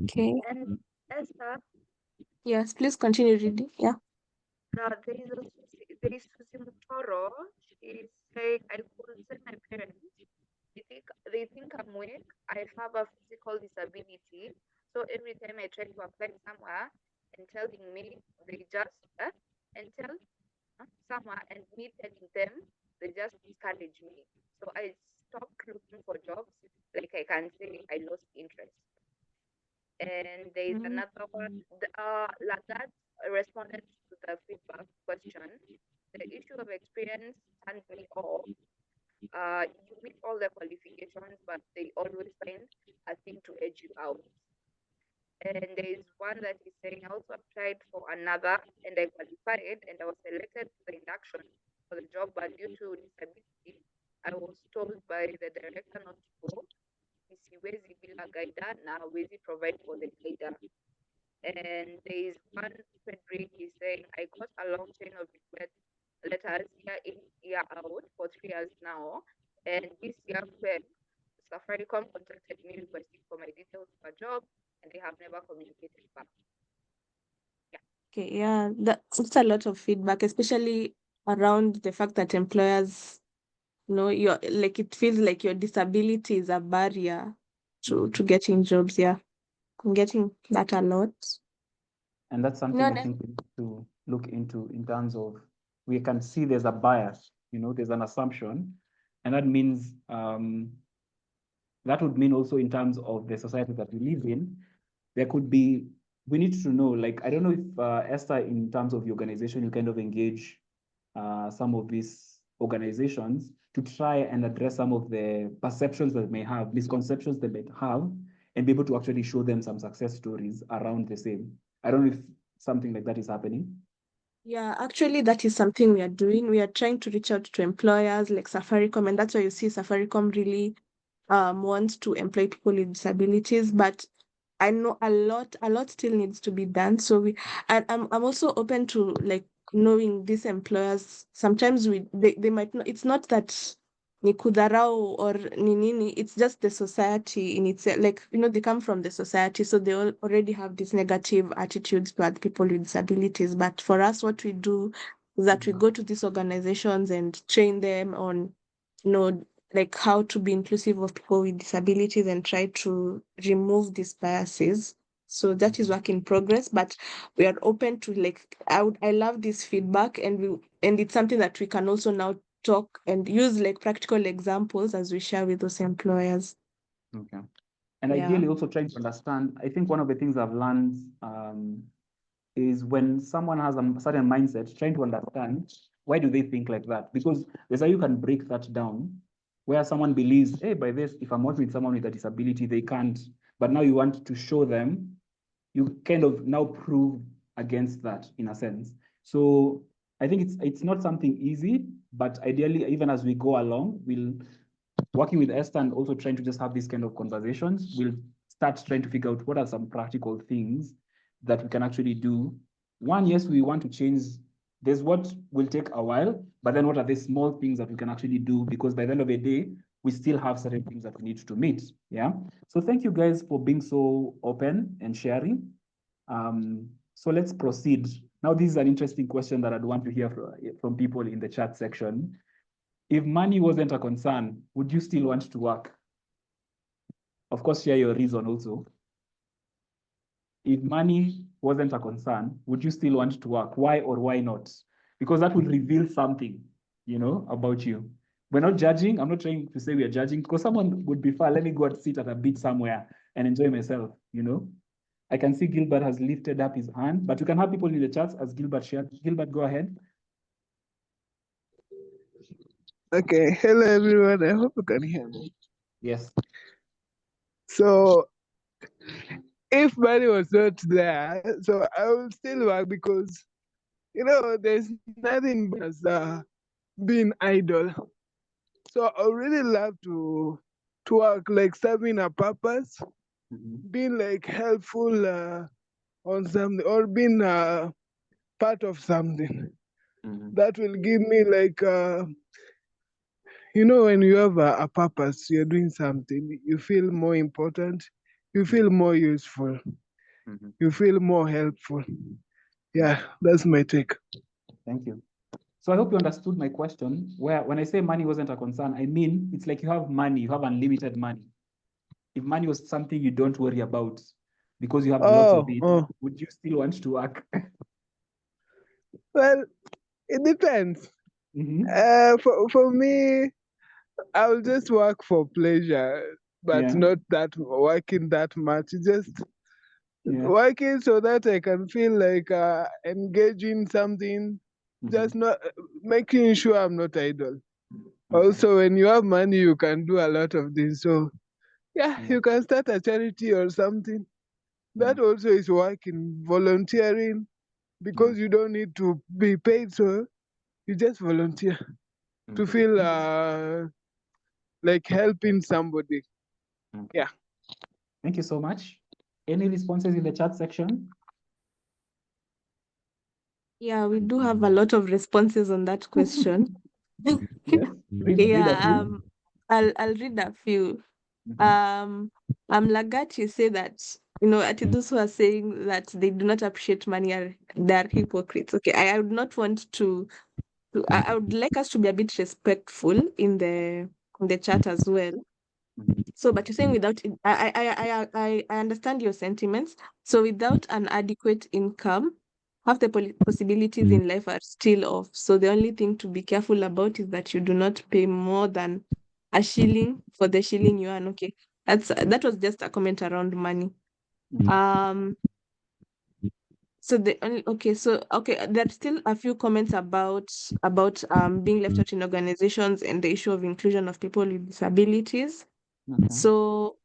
Okay. And Esther, Yes, please continue reading. Yeah. there is Susie Mutoro. She is saying, I could send my parents. They think I'm weak. I have a physical disability. So every time I try to apply somewhere and telling me, they just and tell somewhere and me telling them, they just discourage me. So I stopped looking for jobs. Like I can say, I lost interest. And there is another one. Lagat responded to the feedback question. The issue of experience turned me off. You meet all the qualifications, but they always find a thing to edge you out. And there is one that is saying, I also applied for another and I qualified and I was selected for the induction for the job, but due to disability, I was told by the director not to go. Siwezi bila guider na hawezi provide for the guider. And there is one Frederick is saying, I got a long chain of regret letters year in, year out for 3 years now. And this year, Safaricom contacted me requesting for my details for a job, and they have never communicated back. Okay, yeah, that's a lot of feedback, especially around the fact that employers, you're like, it feels like your disability is a barrier to getting jobs. Yeah, I'm getting that a lot. And that's something I think we need to look into in terms of, we can see there's a bias, there's an assumption, and that means that would mean also in terms of the society that we live in, we need to know, like, I don't know if Esther, in terms of the organization, you kind of engage some of these organizations to try and address some of the perceptions that may have, misconceptions they may have, and be able to actually show them some success stories around the same. I don't know if something like that is happening. Yeah, actually, that is something we are doing. We are trying to reach out to employers like Safaricom, and that's why you see Safaricom really wants to employ people with disabilities. But I know a lot still needs to be done. So I'm also open to like knowing these employers. Sometimes they might not. It's not that ni kudharau or ni nini. It's just the society in itself. Like they come from the society, so they already have these negative attitudes toward people with disabilities. But for us, what we do is that we go to these organizations and train them on, like how to be inclusive of people with disabilities and try to remove these biases. So that is work in progress, but we are open to like I love this feedback, and it's something that we can also now talk and use like practical examples as we share with those employers. Okay. And ideally also trying to understand, I think one of the things I've learned is when someone has a certain mindset, trying to understand why do they think like that? Because there's how you can break that down, where someone believes, hey, by this, if I'm working with someone with a disability, they can't. But now you want to show them, you kind of now prove against that in a sense. So I think it's not something easy, but ideally, even as we go along, we'll working with Esther and also trying to just have these kind of conversations, we'll start trying to figure out what are some practical things that we can actually do. One, yes, we want to change. There's what will take a while, but then what are the small things that we can actually do? Because by the end of the day, we still have certain things that we need to meet. Yeah. So thank you guys for being so open and sharing. So let's proceed. Now, this is an interesting question that I'd want to hear from people in the chat section. If money wasn't a concern, would you still want to work? Of course, share your reason also. If money wasn't a concern, would you still want to work? Why or why not? because that will reveal something, about you. We're not judging. I'm not trying to say we are judging, because someone would be far. Let me go and sit at a beach somewhere and enjoy myself, I can see Gilbert has lifted up his hand, but you can have people in the chats as Gilbert shared. Gilbert, go ahead. Okay, hello everyone. I hope you can hear me. Yes. So, if money was not there, so I will still work because there's nothing but being idle. So I would really love to work like serving a purpose, being like helpful on something, or being part of something that will give me like when you have a purpose, you're doing something, you feel more important, you feel more useful, you feel more helpful. Yeah, that's my take. Thank you. So I hope you understood my question, where when I say money wasn't a concern, I mean, it's like you have money, you have unlimited money. If money was something you don't worry about because you have lots of it, would you still want to work? Well, it depends. For me, I'll just work for pleasure, but not that working that much. Just working so that I can feel like engaging something, just not making sure I'm not idle. Also, when you have money, you can do a lot of things. So, you can start a charity or something. That also is working, volunteering, because you don't need to be paid. So, you just volunteer to feel like helping somebody. Yeah. Thank you so much. Any responses in the chat section? Yeah, we do have a lot of responses on that question. Yes. Read a Yeah, few. I'll read a few. Lagati say that, those who are saying that they do not appreciate money they're hypocrites. Okay, I would not want I would like us to be a bit respectful in the chat as well. So, but you're saying without I understand your sentiments. So without an adequate income, half the possibilities in life are still off. So the only thing to be careful about is that you do not pay more than a shilling for the shilling you earn. Okay, that was just a comment around money. So the only there's still a few comments about being left out in organizations and the issue of inclusion of people with disabilities. So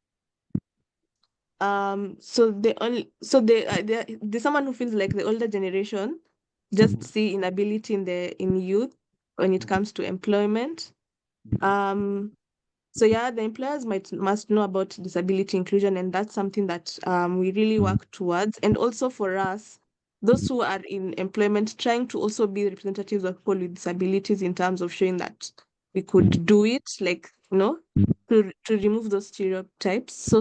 there's someone who feels like the older generation just see inability in youth when it comes to employment. So yeah, the employers must know about disability inclusion, and that's something that we really work towards. And also for us, those who are in employment, trying to also be representatives of people with disabilities in terms of showing that we could do it, like, to remove those stereotypes. So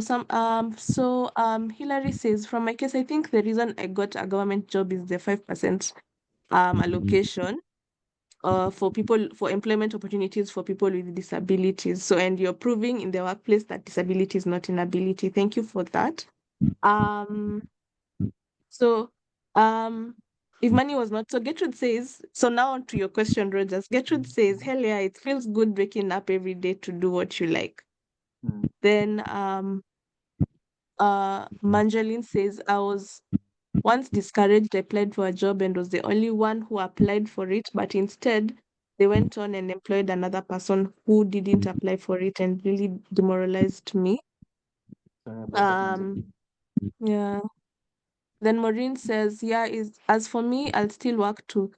Hillary says, from my case, I think the reason I got a government job is the 5% allocation for employment opportunities for people with disabilities. So, and you're proving in the workplace that disability is not inability. Thank you for that. Um, so, if money was not, so Gertrude says, so now on to your question, Rogers. Gertrude says, hell yeah, it feels good waking up every day to do what you like. Then, Manjaline says, I was once discouraged. I applied for a job and was the only one who applied for it, but instead they went on and employed another person who didn't apply for it and really demoralized me. Yeah. Then Maureen says, yeah, as for me, I'll still work to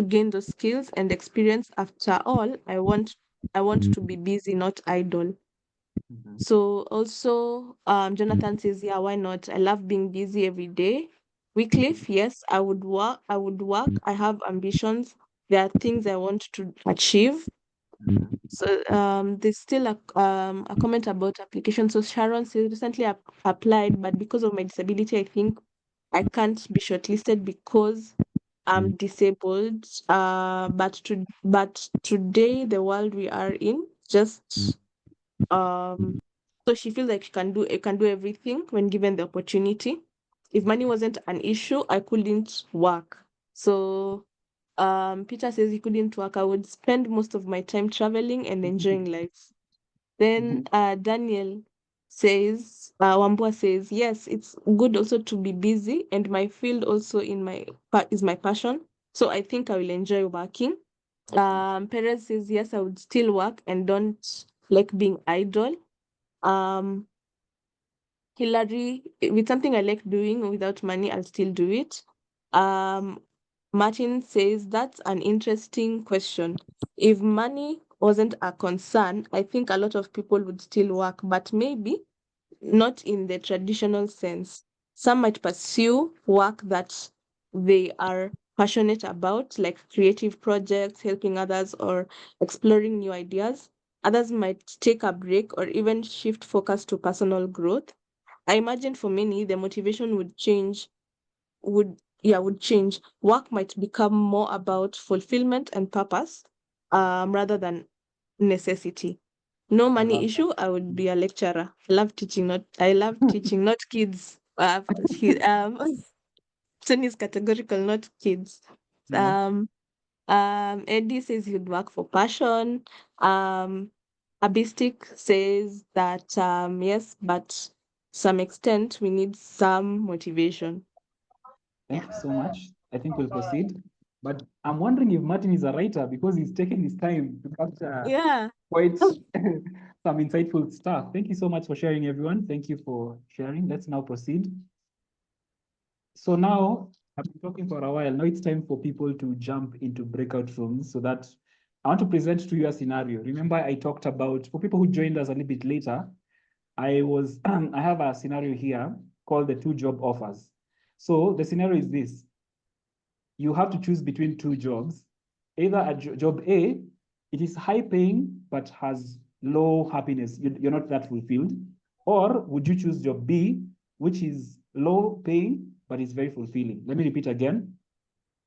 gain those skills and experience. After all, I want to be busy, not idle. So also, Jonathan says, yeah, why not? I love being busy every day. Wycliffe, yes, I would work. I would work. I have ambitions. There are things I want to achieve. So there's still a comment about application. So Sharon says recently applied, but because of my disability, I think I can't be shortlisted because I'm disabled. But today, the world we are in, just so she feels like she can do everything when given the opportunity. If money wasn't an issue, I couldn't work. So Peter says he couldn't work. I would spend most of my time traveling and enjoying life. Then Daniel says, Wambua says, yes, it's good also to be busy, and my field also is my passion. So I think I will enjoy working. Perez says, yes, I would still work and don't like being idle. Um, Hillary, with something I like doing without money, I'll still do it. Um, Martin says that's an interesting question. If money wasn't a concern, I think a lot of people would still work, but maybe not in the traditional sense. Some might pursue work that they are passionate about, like creative projects, helping others, or exploring new ideas. Others might take a break or even shift focus to personal growth. I imagine for many, the motivation would change. Work might become more about fulfillment and purpose, rather than necessity. No I money love issue, I would be a lecturer. I love teaching, not kids. Tony is categorical, not kids. Yeah. Um, Eddie says he'd work for passion. Abistic says that yes, but some extent we need some motivation. Thank you so much. I think we'll proceed. But I'm wondering if Martin is a writer because he's taken his time to capture Yeah. quite some insightful stuff. Thank you so much for sharing, everyone. Thank you for sharing. Let's now proceed. So now I've been talking for a while. Now it's time for people to jump into breakout rooms so that I want to present to you a scenario. Remember, I talked about, for people who joined us a little bit later, I have a scenario here called the two job offers. So the scenario is this. You have to choose between two jobs. Either job A, it is high paying, but has low happiness. You're not that fulfilled. Or would you choose job B, which is low paying, but is very fulfilling? Let me repeat again.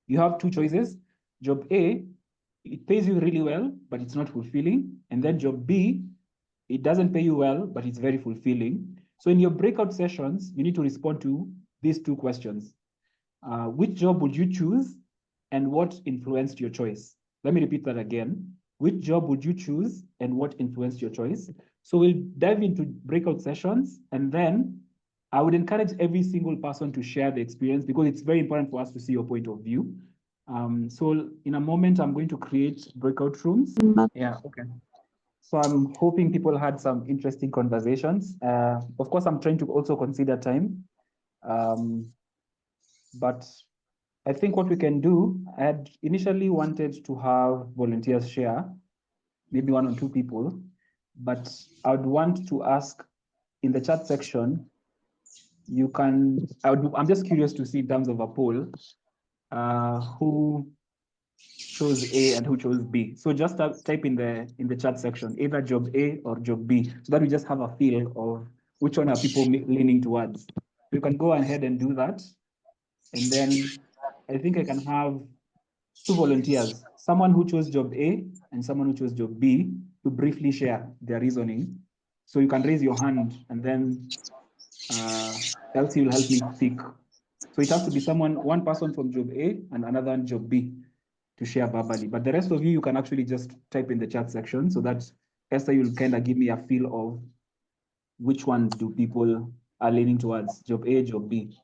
You have two choices. Job A, it pays you really well, but it's not fulfilling. And then job B, it doesn't pay you well, but it's very fulfilling. So in your breakout sessions, you need to respond to these two questions. Which job would you choose and what influenced your choice? Let me repeat that again. Which job would you choose and what influenced your choice? So we'll dive into breakout sessions, and then I would encourage every single person to share the experience because it's very important for us to see your point of view. So in a moment, I'm going to create breakout rooms. Yeah, okay. So I'm hoping people had some interesting conversations. Of course, I'm trying to also consider time. But I think what we can do, I had initially wanted to have volunteers share, maybe one or two people, but I would want to ask in the chat section, I'm just curious to see in terms of a poll, who chose A and who chose B. So just type in the chat section, either job A or job B, so that we just have a feel of which one are people leaning towards. You can go ahead and do that. And then I think I can have two volunteers, someone who chose job A and someone who chose job B, to briefly share their reasoning. So you can raise your hand and then Elsie will help me pick. So it has to be one person from job A and another one job B to share verbally. But the rest of you can actually just type in the chat section so that Esther, you'll kind of give me a feel of which ones do people are leaning towards, job A, job B.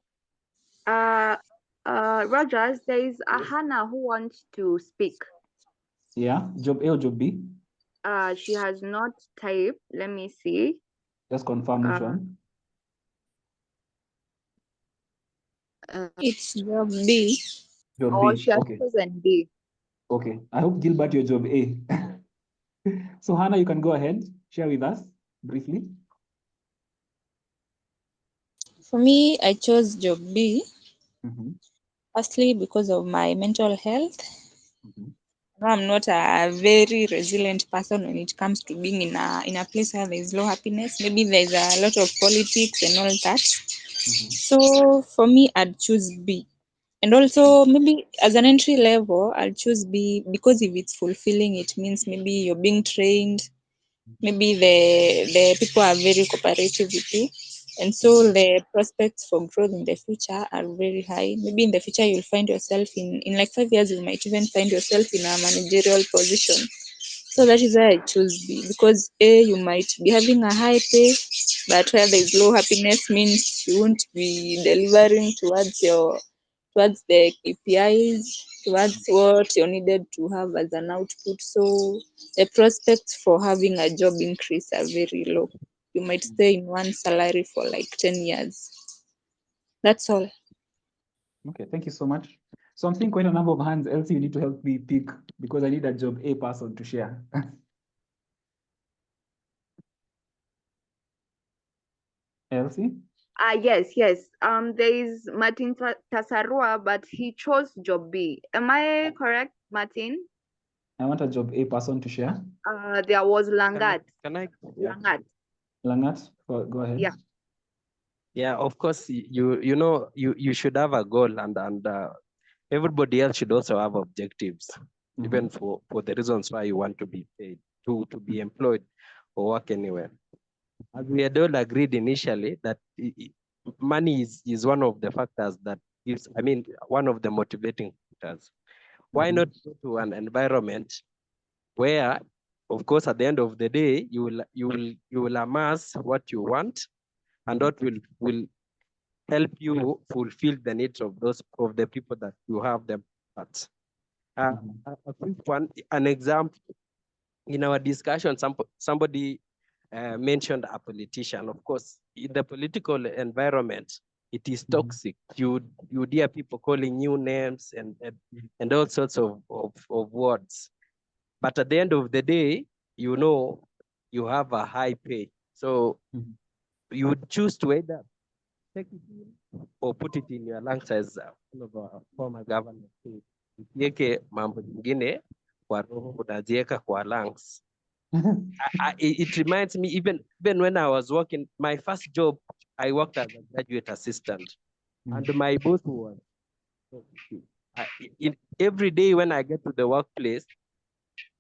Rogers, there is a Hannah who wants to speak. Yeah, job A or job B? She has not typed. Let me see. Just confirm which one. It's job B. Job Oh, B. she has Okay. chosen B. Okay. I hope Gilbert, your job A. So Hannah, you can go ahead, share with us briefly. For me, I chose job B. Mm-hmm. Firstly, because of my mental health. Mm-hmm. No, I'm not a very resilient person when it comes to being in a place where there is low happiness. Maybe there's a lot of politics and all that. Mm-hmm. So for me, I'd choose B. And also maybe as an entry level, I'll choose B because if it's fulfilling, it means maybe you're being trained. Maybe the people are very cooperative with you. And so the prospects for growth in the future are very high. Maybe in the future you'll find yourself in like 5 years, you might even find yourself in a managerial position. So that is why I choose B, because A, you might be having a high pay, but where there is low happiness means you won't be delivering towards the KPIs, towards what you're needed to have as an output. So the prospects for having a job increase are very low. You might stay in one salary for like 10 years. That's all. Okay, thank you so much. So I'm seeing quite a number of hands. Elsie, you need to help me pick because I need a job A person to share. Elsie? Yes. There is Martin Tasarua, but he chose job B. Am I correct, Martin? I want a job A person to share. There was Langat. Can I? Langat. Langat, go ahead. Yeah. Yeah, of course, you should have a goal, and everybody else should also have objectives, even for the reasons why you want to be paid, to be employed or work anywhere. As we had all agreed initially that money is one of the factors that gives, one of the motivating factors. Why not go to an environment where, of course, at the end of the day, you will amass what you want, and what will help you fulfill the needs of the people that you have them at. A quick one, an example. In our discussion, somebody mentioned a politician. Of course, in the political environment, it is toxic. You hear people calling you names and all sorts of words. But at the end of the day, you have a high pay. So you would choose to either take it in or put it in your lungs, as one of our former governors said. Usiweke mambo nyingine kwa roho, unaziweka kwa lungs. It reminds me, even when I was working, my first job, I worked as a graduate assistant. And my boss was, every day when I get to the workplace,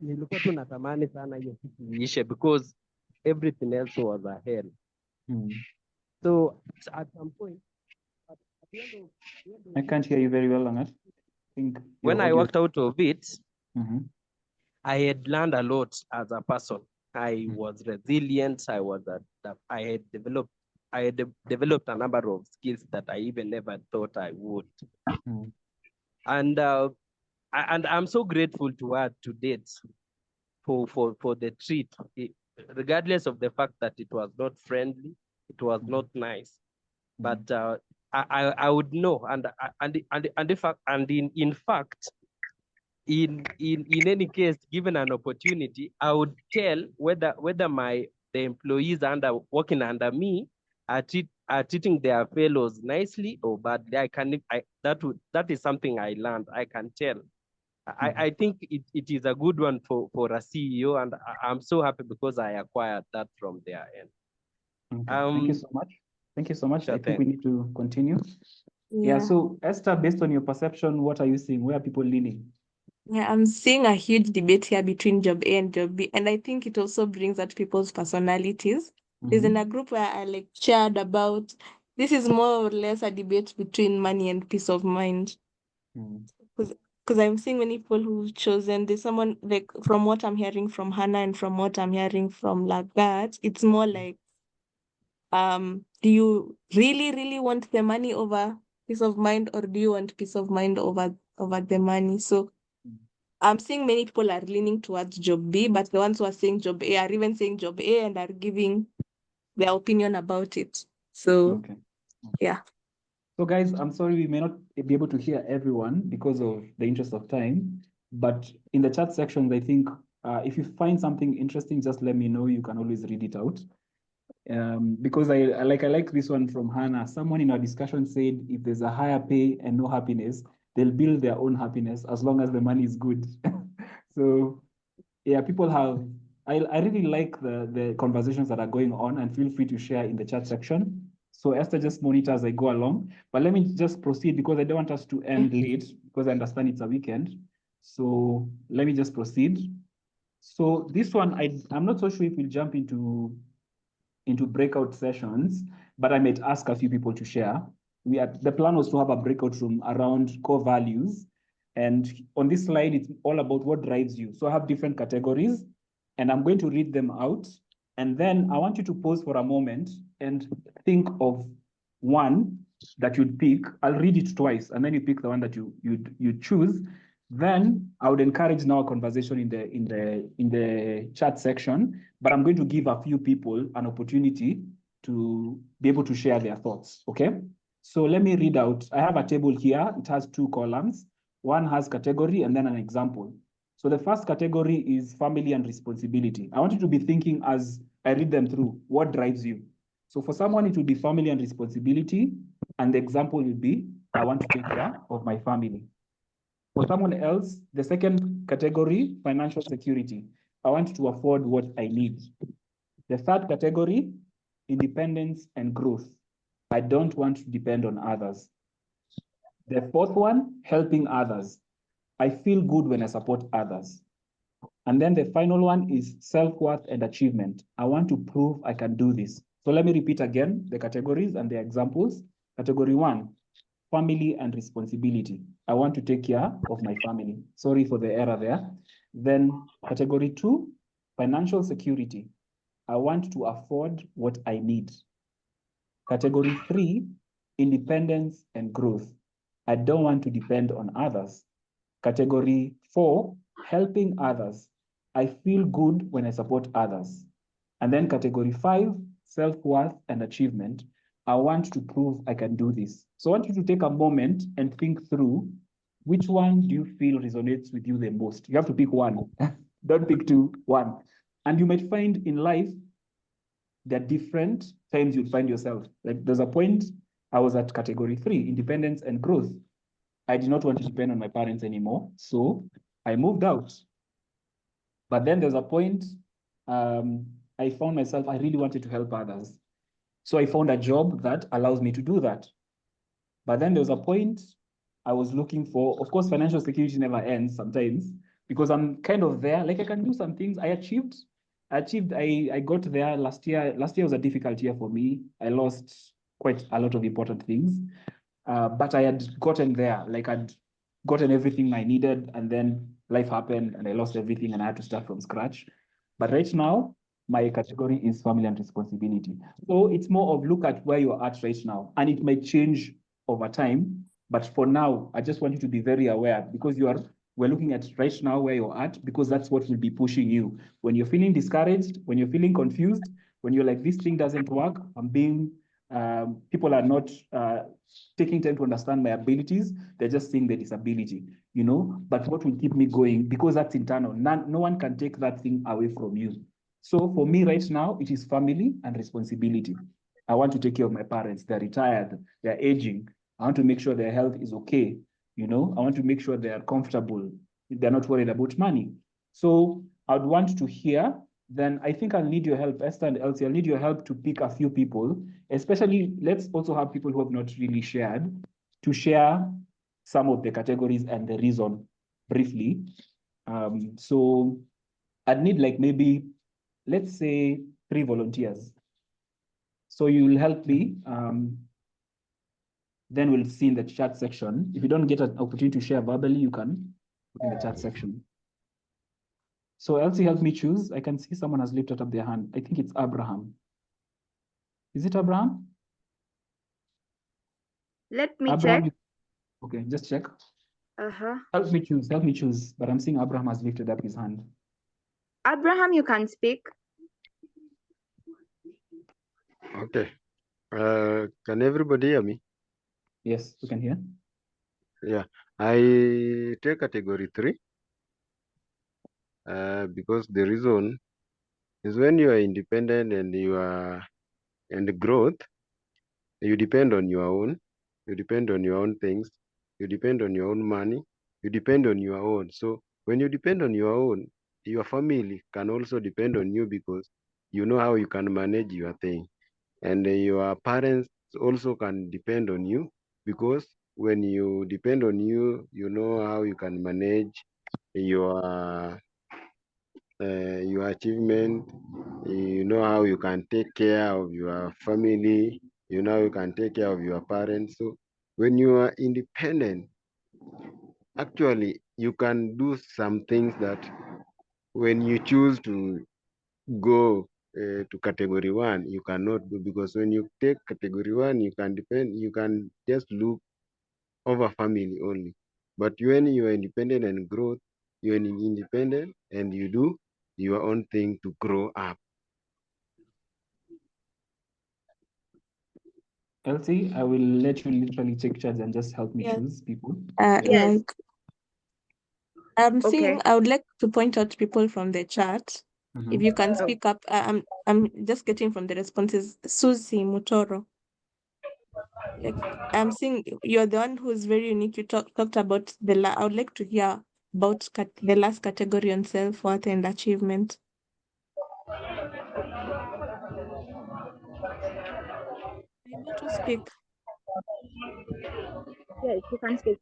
nilikuwa tu natamani sana hiyo kitu iishe because everything else was ahead. So at some point, at the end of I can't hear you very well, Langat. When I worked out of it, I had learned a lot as a person. I was resilient. I had developed a number of skills that I even never thought I would. And I'm so grateful to her to date for the treat, regardless of the fact that it was not friendly, it was not nice. But I would know, and in fact, in any case, given an opportunity, I would tell whether the employees working under me are treating their fellows nicely or badly. That is something I learned. I can tell. I think it is a good one for a CEO, and I'm so happy because I acquired that from their end. Thank you so much. Thank you so much. Sure, I think we need to continue. Yeah. So Esther, based on your perception, what are you seeing? Where are people leaning? Yeah, I'm seeing a huge debate here between job A and job B, and I think it also brings out people's personalities. There's in a group where I shared about this is more or less a debate between money and peace of mind. Because I'm seeing many people who've chosen, there's someone like, from what I'm hearing from Hannah and from what I'm hearing from Lagat, it's more like, do you really want the money over peace of mind, or do you want peace of mind over the money? So I'm seeing many people are leaning towards job B, but the ones who are saying job A are even saying job A and are giving their opinion about it. So yeah. So guys, I'm sorry we may not be able to hear everyone because of the interest of time, but in the chat sections, I think if you find something interesting, just let me know. You can always read it out. Because I like this one from Hannah. Someone in our discussion said if there's a higher pay and no happiness, they'll build their own happiness as long as the money is good. So yeah, people have, I really like the conversations that are going on, and feel free to share in the chat section. So Esther just monitor as I go along, but let me just proceed because I don't want us to end late because I understand it's a weekend. So let me just proceed. So this one, I'm not so sure if we'll jump into into breakout sessions, but I might ask a few people to share. The plan was to have a breakout room around core values. And on this slide, it's all about what drives you. So I have different categories, and I'm going to read them out. And then I want you to pause for a moment and think of one that you'd pick. I'll read it twice, and then you pick the one that you choose. Then I would encourage now a conversation in the chat section, but I'm going to give a few people an opportunity to be able to share their thoughts, okay? So let me read out. I have a table here. It has 2 columns. One has category and then an example. So the first category is family and responsibility. I want you to be thinking as I read them through, what drives you? So for someone, it will be family and responsibility. And the example will be, I want to take care of my family. For someone else, the second category, financial security. I want to afford what I need. The third category, independence and growth. I don't want to depend on others. The fourth one, helping others. I feel good when I support others. And then the final one is self-worth and achievement. I want to prove I can do this. So let me repeat again the categories and the examples. Category 1, family and responsibility. I want to take care of my family. Sorry for the error there. Then category 2, financial security. I want to afford what I need. Category 3, independence and growth. I don't want to depend on others. Category 4, helping others. I feel good when I support others. And then category 5, self-worth and achievement. I want to prove I can do this. So I want you to take a moment and think through which one do you feel resonates with you the most. You have to pick one. Don't pick two, one. And you might find in life there are different times you'd find yourself. Like there's a point I was at category 3, independence and growth. I did not want to depend on my parents anymore, so I moved out. But then there's a point I found myself, I really wanted to help others. So I found a job that allows me to do that. But then there was a point I was looking for, of course, financial security never ends sometimes, because I'm kind of there, like I can do some things. I got there last year. Last year was a difficult year for me. I lost quite a lot of important things. But I had gotten there, like I'd gotten everything I needed, and then life happened and I lost everything and I had to start from scratch. But right now, my category is family and responsibility. So it's more of look at where you're at right now, and it might change over time. But for now, I just want you to be very aware, because we're looking at right now where you're at, because that's what will be pushing you. When you're feeling discouraged, when you're feeling confused, when you're like, this thing doesn't work, people are not taking time to understand my abilities, they're just seeing the disability, but what will keep me going, because that's internal. No one can take that thing away from you. So for me right now, it is family and responsibility. I want to take care of my parents. They're retired, they're aging. I want to make sure their health is okay. I want to make sure they are comfortable. They're not worried about money. So I'd want to hear, then I think I'll need your help, Esther and Elsie. I'll need your help to pick a few people, especially let's also have people who have not really shared, to share some of the categories and the reason briefly. So I'd need like maybe, let's say 3 volunteers. So you'll help me. Then we'll see in the chat section. If you don't get an opportunity to share verbally, you can put in the chat section. So Elsie, help me choose. I can see someone has lifted up their hand. I think it's Abraham. Is it Abraham? Let me Abraham, check. okay, just check. Uh-huh. Help me choose. But I'm seeing Abraham has lifted up his hand. Abraham, you can speak. Okay. Can everybody hear me? Yes, we can hear. Yeah. I take category 3 because the reason is when you are independent and you are and growth, you depend on your own, you depend on your own things, you depend on your own money, you depend on your own. So when you depend on your own, your family can also depend on you because you know how you can manage your thing. And your parents also can depend on you because when you depend on you, you know how you can manage your your achievement. You know how you can take care of your family. You know you can take care of your parents. So when you are independent, actually you can do some things that when you choose to go to category one, you cannot do, because when you take category one, you can just look over family only. But when you are independent and growth, you are independent and you do your own thing to grow up. Elsie, I will let you literally take charge and just help me Yes. choose people. Yes. Like I'm Okay. seeing, I would like to point out people from the chat. If you can speak up, I'm just getting from the responses. Susie Mutoro. Like I'm seeing you're the one who's very unique. You talked about I would like to hear about the last category on self-worth and achievement. Able to speak. Yes, you can speak.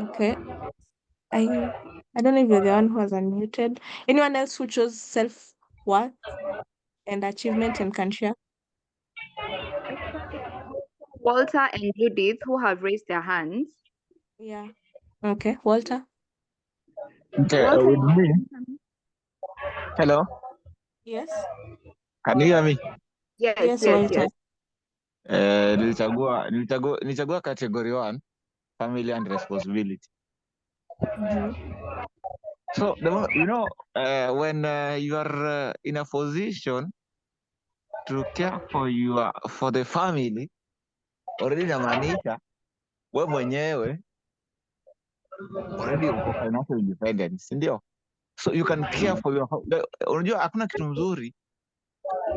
Okay. I don't know if you're the one who has unmuted. Anyone else who chose self-worth and achievement and can share? Actually, Walter and Judith, who have raised their hands. Yeah. Okay, Walter. Okay, Walter, with me. Hello, Yes. can you hear me? yes, Yes, yes, Walter. yes. Nilichagua category 1, family and responsibility. Mm-hmm. So when you are in a position to care for the family, already inamaanisha we mwenyewe already uko financial independence, si ndio? So you can care for unajua hakuna kitu mzuri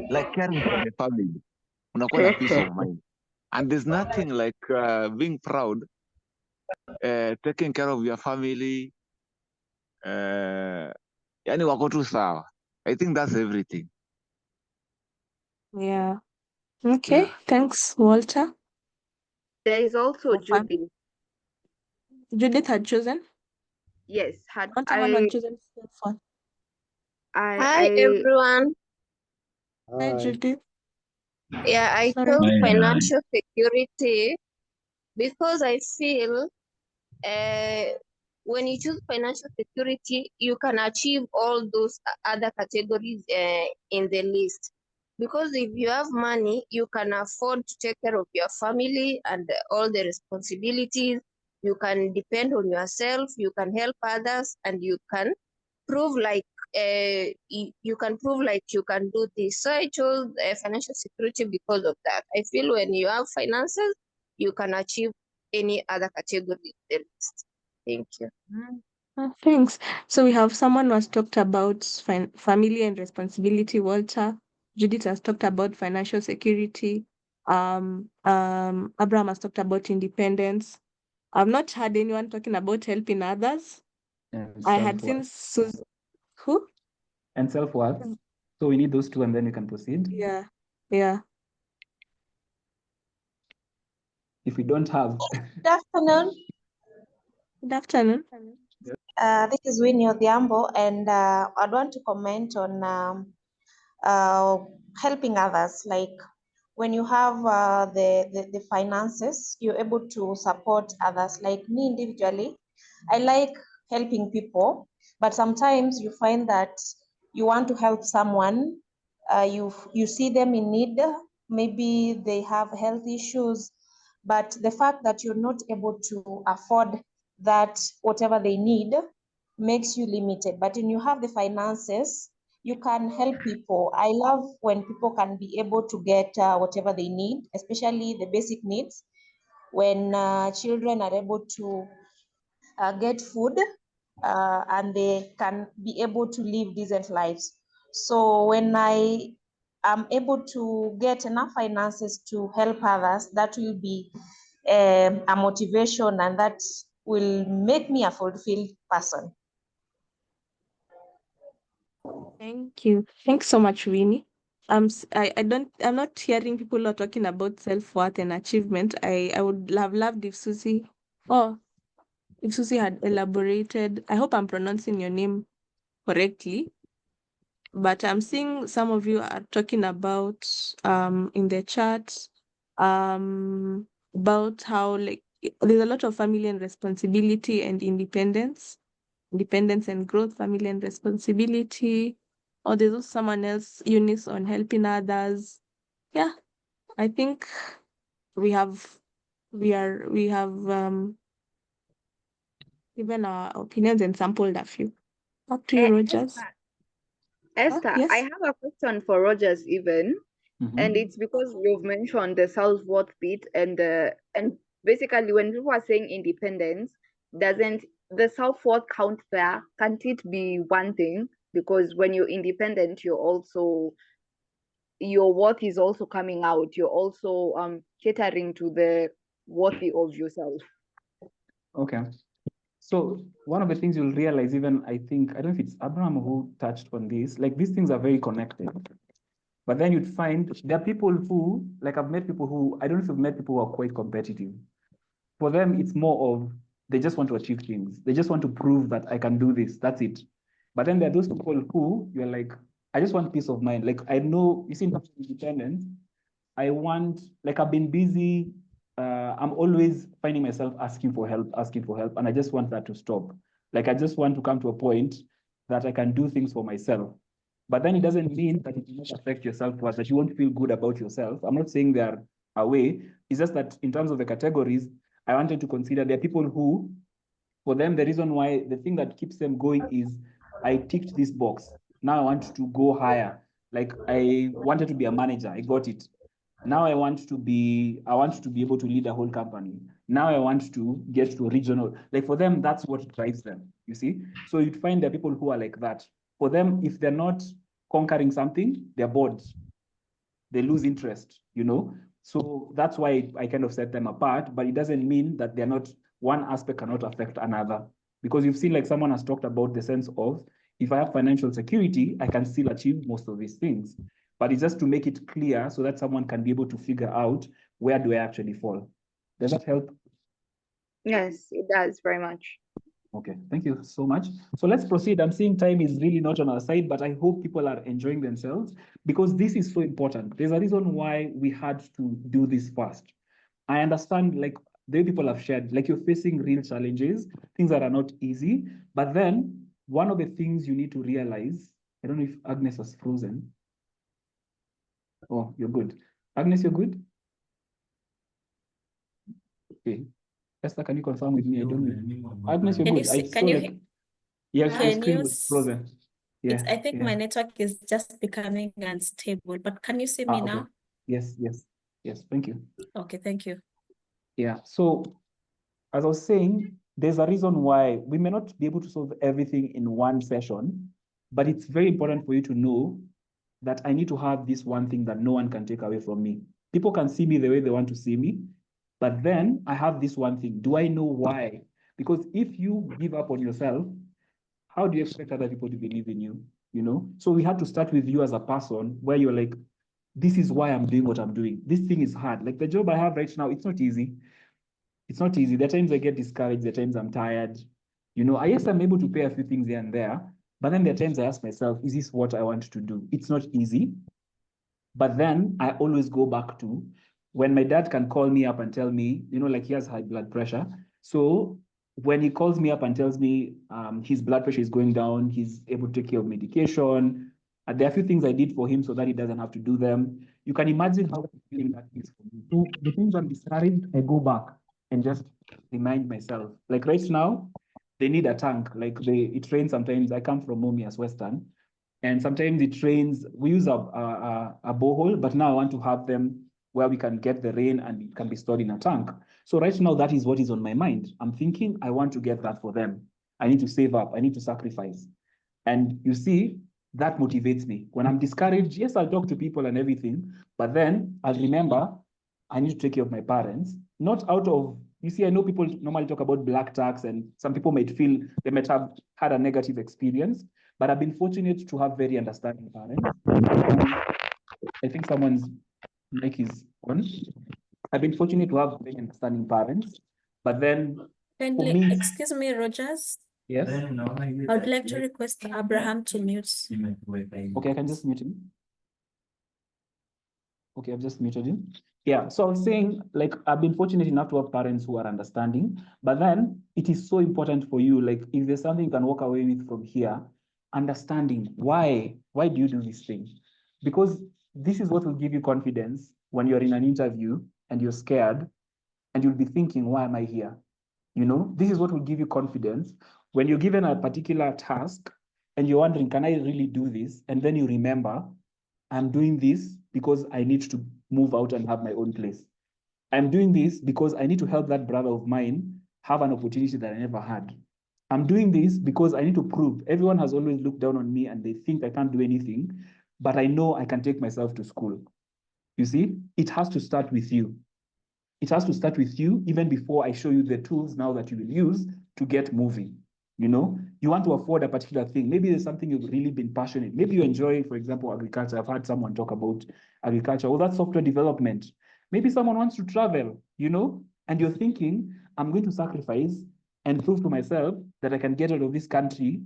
like caring for the family, unakuwa na peace of mind, and there's nothing like being proud, taking care of your family, yani wako tu sawa. I think that's everything. Yeah. Okay. Yeah. Thanks, Walter. There is also Judith. Judith had chosen. Yes, Not someone had chosen self-worth. Hi everyone. Hi, Judith. Yeah, I Sorry. chose Hi. financial security because I feel when you choose financial security, you can achieve all those other categories in the list. Because if you have money, you can afford to take care of your family and all the responsibilities. You can depend on yourself, you can help others, and you can prove like you can prove like you can do this. So I chose financial security because of that. I feel when you have finances, you can achieve any other category in the list. Thank you. Thanks. So we have someone who has talked about family and responsibility, Walter. Judith has talked about financial security. Abraham has talked about independence. I've not heard anyone talking about helping others. And I had seen self-worth. who? And self-worth. So we need those two and then we can proceed. Yeah. Yeah. If we don't have. Good afternoon. Good afternoon. This is Winnie Odhiambo, and I'd want to comment on helping others. Like when you have the finances, you're able to support others. Like me individually, I like helping people, but sometimes you find that you want to help someone, you see them in need, maybe they have health issues, but the fact that you're not able to afford that whatever they need makes you limited. But when you have the finances, you can help people. I love when people can be able to get whatever they need, especially the basic needs. When children are able to get food and they can be able to live decent lives. So when I am able to get enough finances to help others, that will be a motivation, and that will make me a fulfilled person. Thank you. Thanks so much, Winnie. I'm not hearing people who are talking about self-worth and achievement. I would have loved if Susie. Oh, if Susie had elaborated, I hope I'm pronouncing your name correctly, but I'm seeing some of you are talking about in the chat about how like there's a lot of family and responsibility and independence and growth, family and responsibility. Or there's also someone else, Eunice, on helping others. Yeah, I think we have we have given our opinions and sampled a few. Up to you, Rogers. Esther, I Yes. have a question for Rogers even, and it's because you've mentioned the self-worth bit and basically when people are saying independence, doesn't the self-worth count there? Can't it be one thing? Because when you're independent, you're also your worth is also coming out. You're also catering to the worthy of yourself. Okay. So one of the things you'll realize, even I think, I don't know if it's Abraham who touched on this, like these things are very connected. But then you'd find there are people who, like I've met people who, I don't know if you've met people who are quite competitive. For them, it's more of, they just want to achieve things. They just want to prove that I can do this, that's it. But then there are those people who, you're like, I just want peace of mind. Like I know, you see, in terms of independence, I want, like I've been busy, I'm always finding myself asking for help, and I just want that to stop. Like I just want to come to a point that I can do things for myself. But then it doesn't mean that it will not affect your self-worth, that you won't feel good about yourself. I'm not saying they are away. It's just that in terms of the categories, I wanted to consider there are people who, for them, the reason why the thing that keeps them going is I ticked this box. Now I want to go higher. Like I wanted to be a manager, I got it. Now I want to be able to lead a whole company. Now I want to get to a regional. Like for them, that's what drives them, you see? So you'd find there are people who are like that. For them, if they're not conquering something, they're bored. They lose interest, you know? So that's why I kind of set them apart, but it doesn't mean that they're not, one aspect cannot affect another. Because you've seen like someone has talked about the sense of, if I have financial security, I can still achieve most of these things. But it's just to make it clear so that someone can be able to figure out where do I actually fall. Does that help? Yes, it does very much. Okay, thank you so much. So let's proceed. I'm seeing time is really not on our side, but I hope people are enjoying themselves because this is so important. There's a reason why we had to do this first. I understand like the way people have shared, like you're facing real challenges, things that are not easy. But then one of the things you need to realize, I don't know if Agnes has frozen. Oh, you're good. Agnes, you're good? Okay. Esther, can you confirm with me? I don't know. Agnes, you're Can you good. I see, saw like, yeah, your can screen you was frozen. Yeah. I think yeah. my network is just becoming unstable, but can you see me Okay. now? Yes. Thank you. Okay, thank you. Yeah. So as I was saying, there's a reason why we may not be able to solve everything in one session, but it's very important for you to know that I need to have this one thing that no one can take away from me. People can see me the way they want to see me, but then I have this one thing. Do I know why? Because if you give up on yourself, how do you expect other people to believe in you? You know? So we have to start with you as a person where you're like, this is why I'm doing what I'm doing. This thing is hard. Like the job I have right now, it's not easy. It's not easy. There are times I get discouraged, there are times I'm tired. You know, I guess I'm able to pay a few things here and there, but then there are times I ask myself, is this what I want to do? It's not easy. But then I always go back to when my dad can call me up and tell me, you know, like he has high blood pressure. So when he calls me up and tells me his blood pressure is going down, he's able to take care of medication. There are a few things I did for him so that he doesn't have to do them. You can imagine how fulfilling that is for me. So the things I'm discouraged, I go back and just remind myself. Like right now, they need a tank. Like it rains sometimes. I come from Momias Western. And sometimes it rains. We use a borehole, but now I want to have them where we can get the rain and it can be stored in a tank. So right now, that is what is on my mind. I'm thinking I want to get that for them. I need to save up. I need to sacrifice. And you see, that motivates me. When I'm discouraged, yes, I'll talk to people and everything, but then I'll remember I need to take care of my parents, not out of, you see, I know people normally talk about black tax and some people might feel they might have had a negative experience, but I've been fortunate to have very understanding parents. I think someone's mic is on. I've been fortunate to have very understanding parents, but then Kindly, me, excuse me, Rogers. yes. I would like to request Abraham to mute. Okay, I can just mute him. Okay, I've just muted him. Yeah, so I was saying, like, I've been fortunate enough to have parents who are understanding, but then it is so important for you, like, if there's something you can walk away with from here, understanding why do you do this thing? Because this is what will give you confidence when you're in an interview and you're scared and you'll be thinking, why am I here? You know, this is what will give you confidence when you're given a particular task and you're wondering, can I really do this? And then you remember, I'm doing this because I need to move out and have my own place. I'm doing this because I need to help that brother of mine have an opportunity that I never had. I'm doing this because I need to prove everyone has always looked down on me and they think I can't do anything, but I know I can take myself to school. You see, it has to start with you. It has to start with you even before I show you the tools now that you will use to get moving. You know, you want to afford a particular thing. Maybe there's something you've really been passionate. Maybe you enjoy, for example, agriculture. I've heard someone talk about agriculture or that software development. Maybe someone wants to travel, you know, and you're thinking, I'm going to sacrifice and prove to myself that I can get out of this country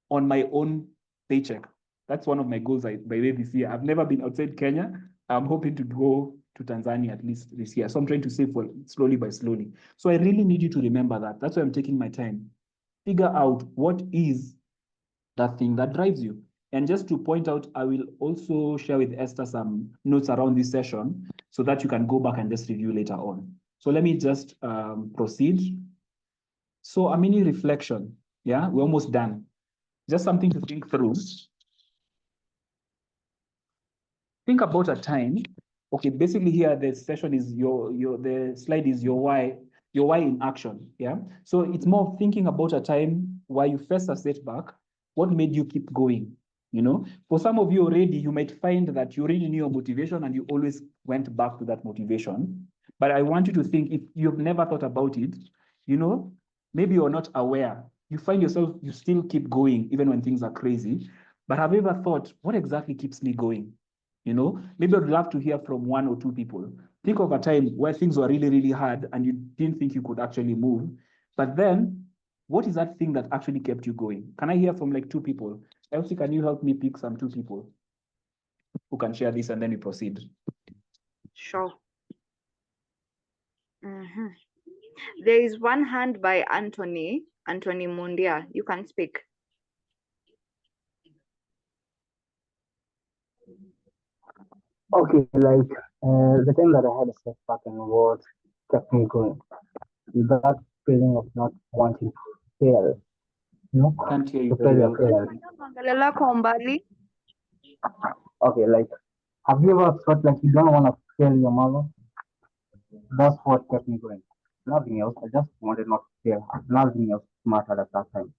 on my own paycheck. That's one of my goals by the way this year. I've never been outside Kenya. I'm hoping to go to Tanzania at least this year. So I'm trying to save for slowly by slowly. So I really need you to remember that. That's why I'm taking my time. Figure out what is that thing that drives you. And just to point out, I will also share with Esther some notes around this session so that you can go back and just review later on. So let me just proceed. So a mini reflection. Yeah, we're almost done. Just something to think through. Think about a time. Okay, basically here the session is the slide is your why in action. Yeah. So it's more thinking about a time where you faced a setback. What made you keep going? You know, for some of you already, you might find that you already knew your motivation and you always went back to that motivation. But I want you to think, if you've never thought about it, you know, maybe you're not aware. You find yourself, you still keep going even when things are crazy. But have you ever thought, what exactly keeps me going? You know, maybe I'd love to hear from one or two people. Think of a time where things were really, really hard and you didn't think you could actually move. But then, what is that thing that actually kept you going? Can I hear from like two people? Elsie, can you help me pick some two people who can share this and then we proceed? Sure. There is one hand by Anthony Mundia. You can speak. Okay, like the time that I had a setback and what kept me going, that feeling of not wanting to fail, you know, Can't hear you to very fail well. your Okay, like, have you ever felt like you don't want to fail your mother? That's what kept me going. Nothing else. I just wanted not to fail. Nothing else mattered at that time.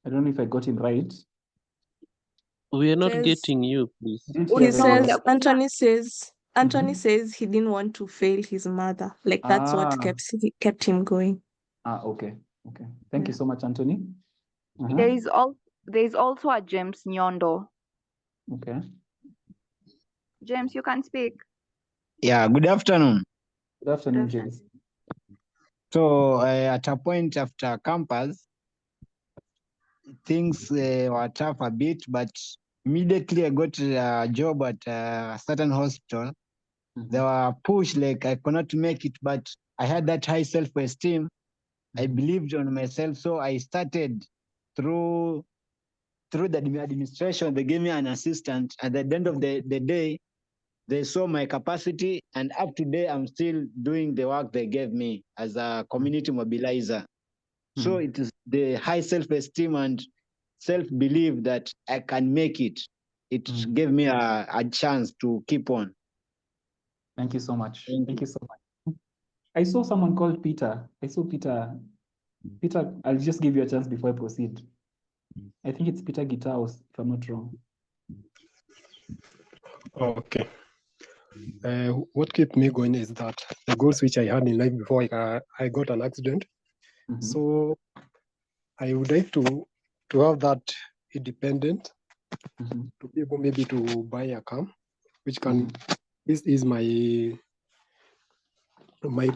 I don't know if I got him right. We are not Says, getting you, please. he says, Anthony says he didn't want to fail his mother. Like that's what kept him going. Okay. Thank you so much, Anthony. There is also a James Nyondo. Okay. James, you can speak. Yeah, good afternoon. Good afternoon, James. So at a point after campus, things were tough a bit, but immediately I got a job at a certain hospital. They were pushed like I could not make it, but I had that high self-esteem. I believed on myself, so I started through the administration. They gave me an assistant. At the end of the day, they saw my capacity, and up to date, I'm still doing the work they gave me as a community mobilizer. So it is the high self-esteem and self-belief that I can make it. It gave me a chance to keep on. Thank you so much. Thank you so much. I saw someone called Peter. I saw Peter. Peter, I'll just give you a chance before I proceed. I think it's Peter Gitaos, if I'm not wrong. Okay. What kept me going is that the goals which I had in life before I got an accident. So I would like to have that independent, to be able maybe to buy a car, which can this is my my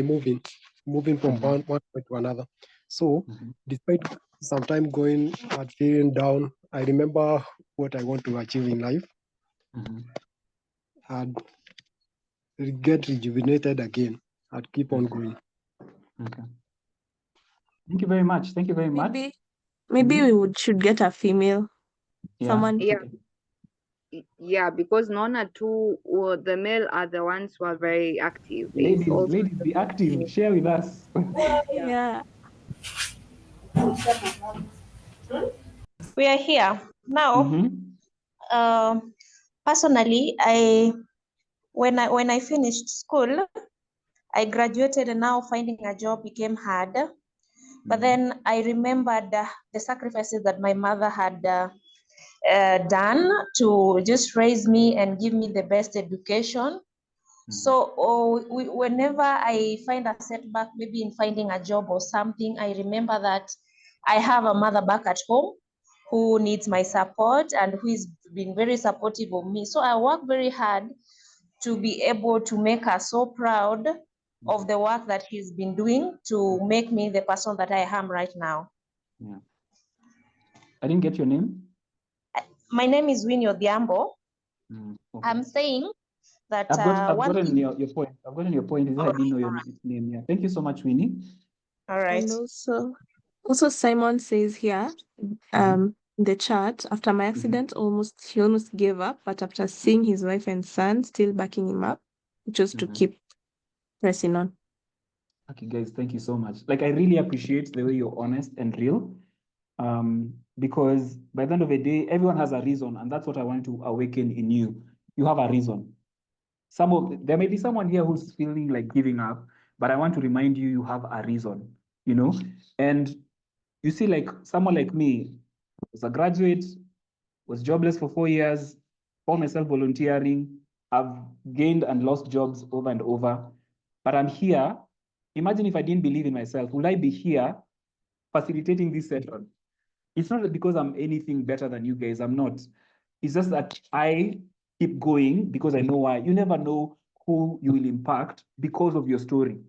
moving from one point to another. So despite sometime going and feeling down, I remember what I want to achieve in life and get rejuvenated again and keep on going. Okay. Thank you very much. Thank you very much. Maybe we should get a female. Yeah. Someone. Yeah. Yeah, because Nona too, the male are the ones who are very active. Ladies, be active. Share with us. Yeah. We are here now. Personally, when I finished school, I graduated, and now finding a job became hard. But then I remembered the sacrifices that my mother had done to just raise me and give me the best education. So whenever I find a setback, maybe in finding a job or something, I remember that I have a mother back at home who needs my support and who has been very supportive of me. So I work very hard to be able to make her so proud of the work that she's been doing to make me the person that I am right now. Yeah. I didn't get your name. My name is Winnie Odhiambo. Okay. I'm saying that I've one gotten thing. your point. I've gotten your point. Is that I didn't know your name. Yeah. Thank you so much, Winnie. All right. And also Simon says here, in the chat, after my accident, he almost gave up, but after seeing his wife and son still backing him up, he chose to keep pressing on. Okay, guys, thank you so much. Like, I really appreciate the way you're honest and real. Because by the end of the day, everyone has a reason, and that's what I want to awaken in you. You have a reason. There may be someone here who's feeling like giving up, but I want to remind you, you have a reason, you know? And you see, like someone like me was a graduate, was jobless for 4 years, found myself volunteering. I've gained and lost jobs over and over, but I'm here. Imagine if I didn't believe in myself, would I be here facilitating this session? It's not because I'm anything better than you guys. I'm not. It's just that I keep going because I know why. You never know who you will impact because of your story.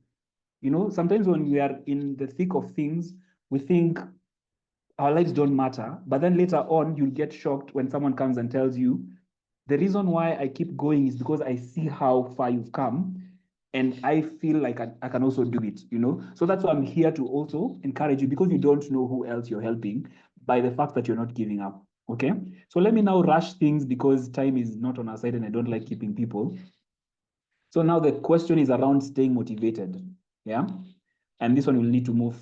You know, sometimes when we are in the thick of things, we think our lives don't matter. But then later on, you'll get shocked when someone comes and tells you, the reason why I keep going is because I see how far you've come. And I feel like I can also do it, you know? So that's why I'm here to also encourage you, because you don't know who else you're helping by the fact that you're not giving up, okay? So let me now rush things because time is not on our side and I don't like keeping people. So now the question is around staying motivated, yeah? And this one will need to move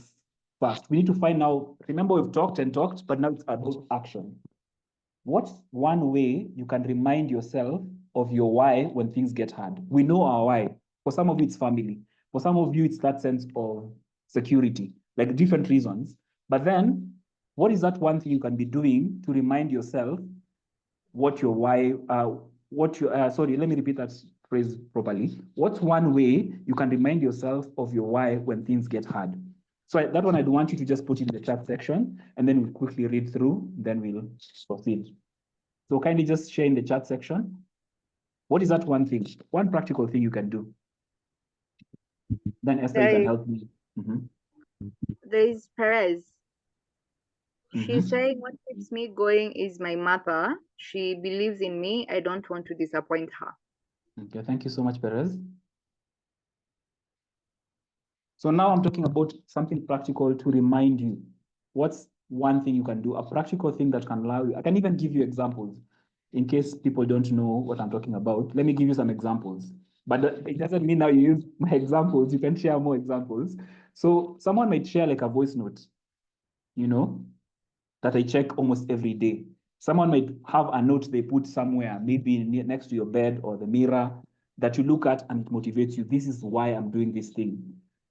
fast. We need to find out, remember we've talked and talked, but now it's about action. What's one way you can remind yourself of your why when things get hard? We know our why. For some of you, it's family. For some of you, it's that sense of security, like different reasons. But then, what is that one thing you can be doing to remind yourself what your why, sorry, let me repeat that phrase properly. What's one way you can remind yourself of your why when things get hard? So that one, I want you to just put in the chat section, and then we'll quickly read through, then we'll proceed. So kindly just share in the chat section. What is that one thing, one practical thing you can do? Then Esther, you can help me. There is Perez. She's saying what keeps me going is my mother. She believes in me. I don't want to disappoint her. Okay, thank you so much, Perez. So now I'm talking about something practical to remind you. What's one thing you can do, a practical thing that can allow you? I can even give you examples in case people don't know what I'm talking about. Let me give you some examples. But it doesn't mean now you use my examples. You can share more examples. So someone might share like a voice note, you know, that I check almost every day. Someone might have a note they put somewhere, maybe next to your bed or the mirror, that you look at and it motivates you. This is why I'm doing this thing.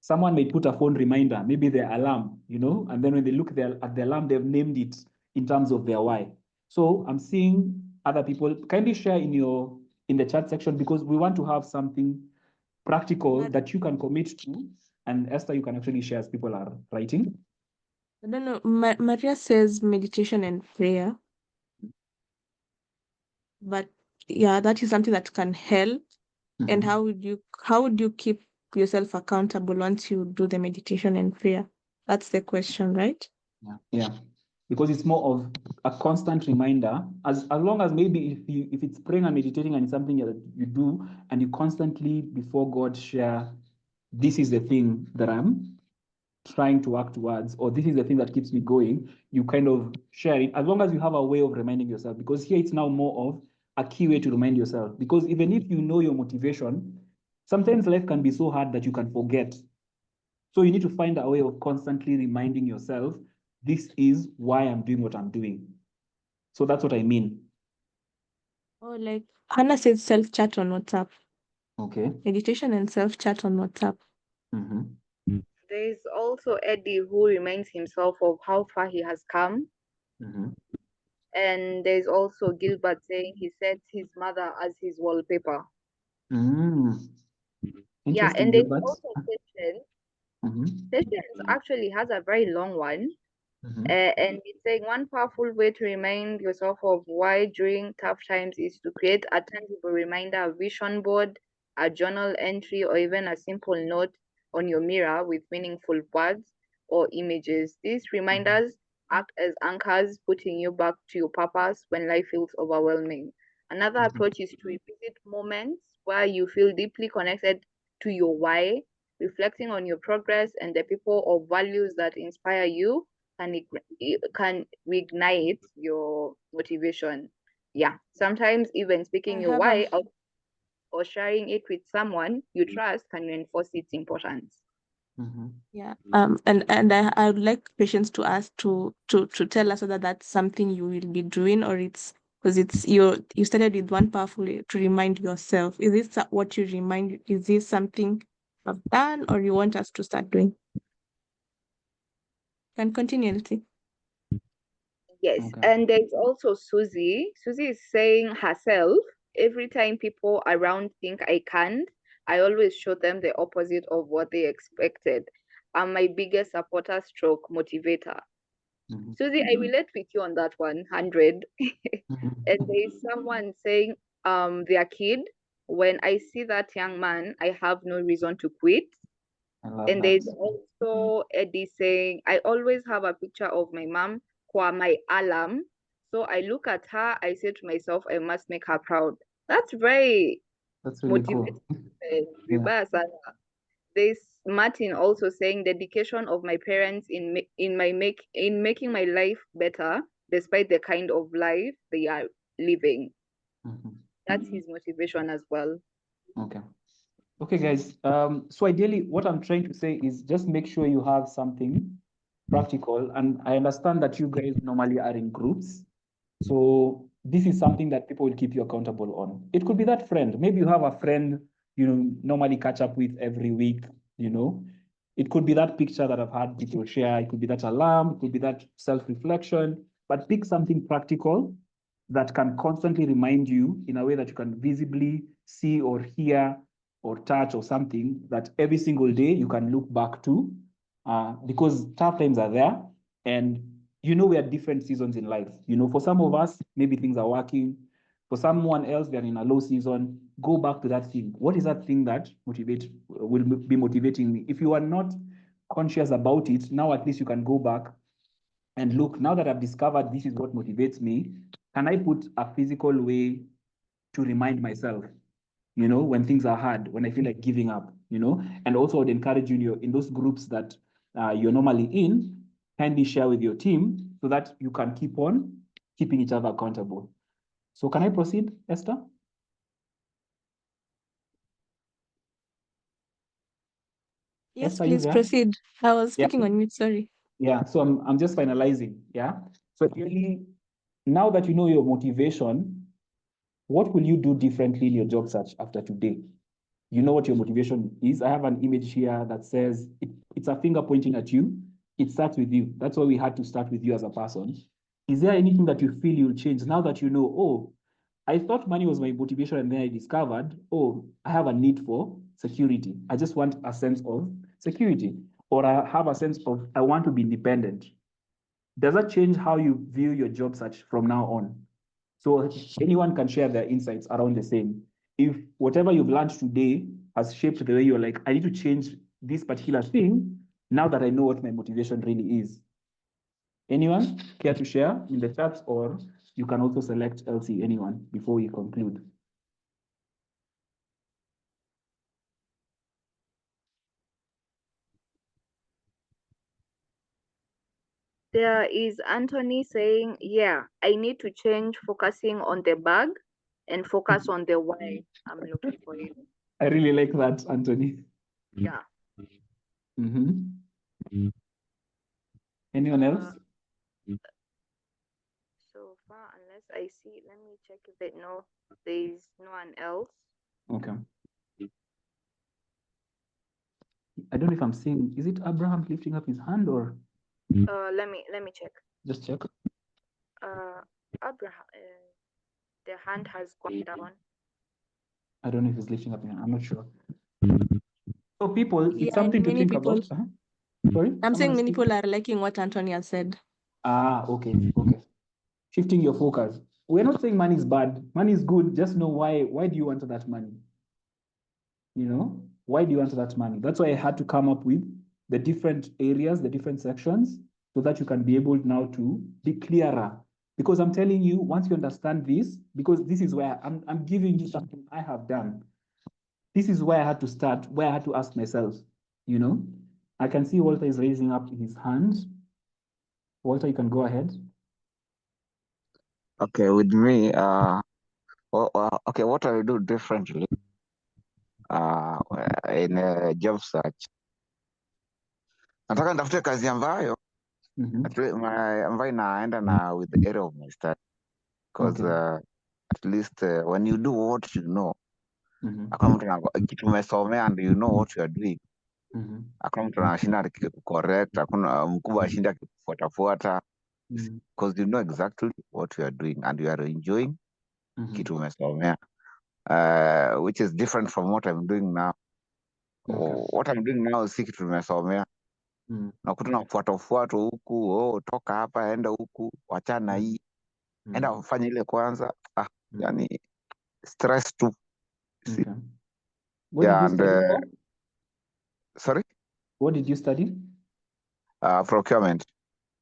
Someone may put a phone reminder, maybe their alarm, you know, and then when they look at the alarm, they've named it in terms of their why. So I'm seeing other people. Kindly share in the chat section, because we want to have something practical that you can commit to. And Esther, you can actually share as people are writing. I don't know. Maria says meditation and prayer. But yeah, that is something that can help. And how would you keep yourself accountable once you do the meditation and prayer? That's the question, right? Yeah. Because it's more of a constant reminder, as long as maybe if it's praying and meditating and it's something that you do and you constantly before God share, this is the thing that I'm trying to work towards, or this is the thing that keeps me going, you kind of share it, as long as you have a way of reminding yourself, because here it's now more of a key way to remind yourself, because even if you know your motivation, sometimes life can be so hard that you can forget. So you need to find a way of constantly reminding yourself, this is why I'm doing what I'm doing. So that's what I mean. Oh, like Hannah said, self-chat on WhatsApp. Okay. Meditation and self-chat on WhatsApp. There's also Eddie who reminds himself of how far he has come. And there's also Gilbert saying he sets his mother as his wallpaper. Yeah, Interesting, and there's Gilbert. also Patience. Patience actually has a very long one. And it's saying one powerful way to remind yourself of why during tough times is to create a tangible reminder, a vision board, a journal entry, or even a simple note on your mirror with meaningful words or images. These reminders act as anchors, putting you back to your purpose when life feels overwhelming. Another approach is to revisit moments where you feel deeply connected to your why, reflecting on your progress and the people or values that inspire you can reignite your motivation. Yeah, sometimes even speaking your why out or sharing it with someone you trust can reinforce its importance. Yeah. And I would like Patience to ask to tell us whether that's something you will be doing, or it's because it's you started with one powerful way to remind yourself. Is this what you remind? Is this something I've done, or you want us to start doing? Can continue, Elsie. Yes, and there's also Susie. Susie is saying herself, every time people around think I can't, I always show them the opposite of what they expected. I'm my biggest supporter stroke motivator. Susie, I relate with you on that 100. And there's someone saying, their kid, when I see that young man, I have no reason to quit. And there's also Eddie saying, I always have a picture of my mom for my alarm. So I look at her, I say to myself, I must make her proud. That's really cool. Vibaya sana. There's Martin also saying dedication of my parents in making my life better despite the kind of life they are living. That's his motivation as well. Okay, guys. So ideally, what I'm trying to say is just make sure you have something practical. And I understand that you guys normally are in groups. So this is something that people will keep you accountable on. It could be that friend. Maybe you have a friend you normally catch up with every week, It could be that picture that I've had people share. It could be that alarm. It could be that self-reflection. But pick something practical that can constantly remind you in a way that you can visibly see or hear or touch or something that every single day you can look back to, because tough times are there. And we are different seasons in life. For some of us, maybe things are working. For someone else, they're in a low season. Go back to that thing. What is that thing that will be motivating me? If you are not conscious about it, now at least you can go back and look. Now that I've discovered this is what motivates me, can I put a physical way to remind myself, when things are hard, when I feel like giving up, And also I'd encourage you in those groups that you're normally in, kindly share with your team so that you can keep on keeping each other accountable. So can I proceed, Esther? Yes, Esther, please proceed. I was speaking on mute, sorry. Yeah, so I'm just finalizing. Yeah. So really, now that you know your motivation, what will you do differently in your job search after today? You know what your motivation is. I have an image here that says it's a finger pointing at you. It starts with you. That's why we had to start with you as a person. Is there anything that you feel you'll change now that you know, oh, I thought money was my motivation, and then I discovered, oh, I have a need for security. I just want a sense of security, or I have a sense of I want to be independent. Does that change how you view your job search from now on? So anyone can share their insights around the same. if whatever you've learned today has shaped the way you're like, I need to change this particular thing now that I know what my motivation really is. Anyone care to share in the chat, or you can also select LC, anyone, before we conclude? There is Anthony saying, yeah, I need to change focusing on the bug and focus on the why I'm looking for it. I really like that, Anthony. Yeah. Anyone else? So far, unless I see, let me check if there is no one else. Okay. I don't know if I'm seeing, is it Abraham lifting up his hand or? Let me check. Just check. Abraham, the hand has gone down. I don't know if he's lifting up his hand. I'm not sure. So people, it's Yeah, something and to many think people, about. Sorry? I'm Someone saying was many speaking? people are liking what Antonia said. Ah, okay. Shifting your focus. We're not saying money is bad. Money is good. Just know why do you want that money? You know, why do you want that money? That's why I had to come up with the different areas, the different sections, so that you can be able now to be clearer. Because I'm telling you, once you understand this, because this is where I'm giving you something I have done. This is where I had to start, where I had to ask myself, you know. I can see Walter is raising up his hand. Walter, you can go ahead. Okay, with me, okay, what I do differently in a job search. Nataka nitafute kazi ambayo ambayo inaenda na with the area of my study, because at least when you do what you know, hakuna mtu kitu umesomea and you know what you are doing, hakuna mtu anashinda akikucorrect, hakuna mkubwa ashinda akikufuatafuata, because you know exactly what you are doing and you are enjoying kitu umesomea, which is different from what I'm doing now. What I'm doing now si kitu nimesomea. Nakuta nafuatafuata huku, toka hapa enda huku, wachana hii, enda ufanye ile kwanza. Yani stress tu. What did you And study for? sorry? What did you study? Procurement.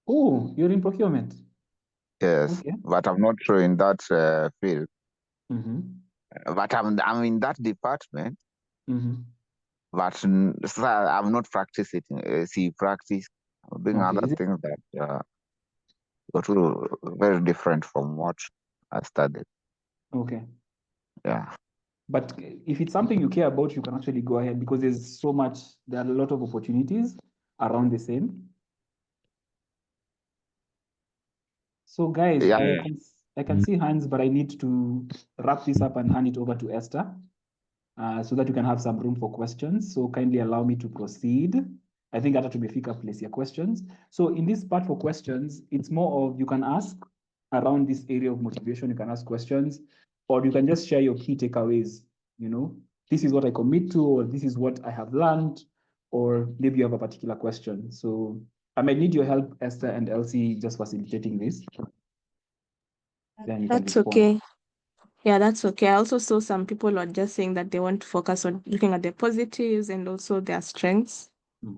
Oh, you're in procurement. Yes, Okay. but I'm not sure in that field. But I'm in that department. But I'm not practicing. See, practice. I'm doing other things that got very different from what I studied. Okay. Yeah. But if it's something you care about, you can actually go ahead, because there are a lot of opportunities around the same. So guys, Yeah. I can see hands, but I need to wrap this up and hand it over to Esther, so that you can have some room for questions. So kindly allow me to proceed. I think hata tumefika place ya questions. So in this part for questions, it's more of, you can ask around this area of motivation, you can ask questions, or you can just share your key takeaways. You know, this is what I commit to, or this is what I have learned, or maybe you have a particular question. So I might need your help, Esther and Elsie, just facilitating this. Then you can That's respond. okay. Yeah, that's okay. I also saw some people are just saying that they want to focus on looking at the positives and also their strengths.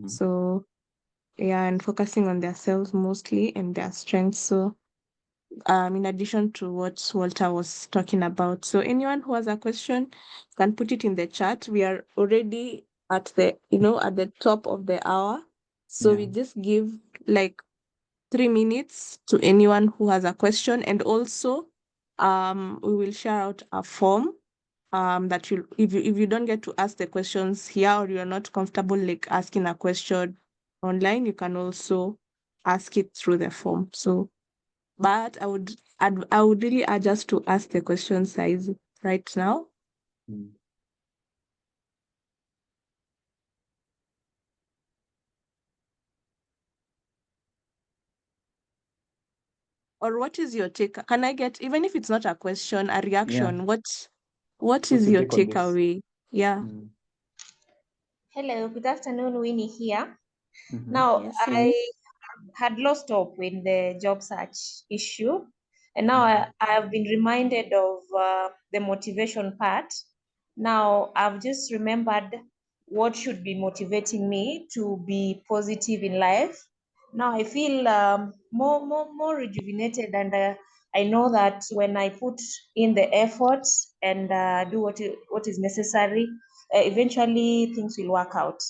So yeah, and focusing on themselves mostly and their strengths. So in addition to what Walter was talking about. So anyone who has a question can put it in the chat. We are already at the top of the hour. So we just give like 3 minutes to anyone who has a question, and also we will share out a form that if you don't get to ask the questions here, or you're not comfortable like asking a question online, you can also ask it through the form. So but I would really urge us to ask the question size right now. Or what is your take? Can I get, even if it's not a question, a reaction? What is your takeaway? Yeah. Hello, good afternoon, Winnie here. Now, Yes, I had lost hope in the job search issue, and now I have been reminded of the motivation part. Now I've just remembered what should be motivating me to be positive in life. Now I feel more rejuvenated, and I know that when I put in the effort and do what is necessary, eventually things will work out.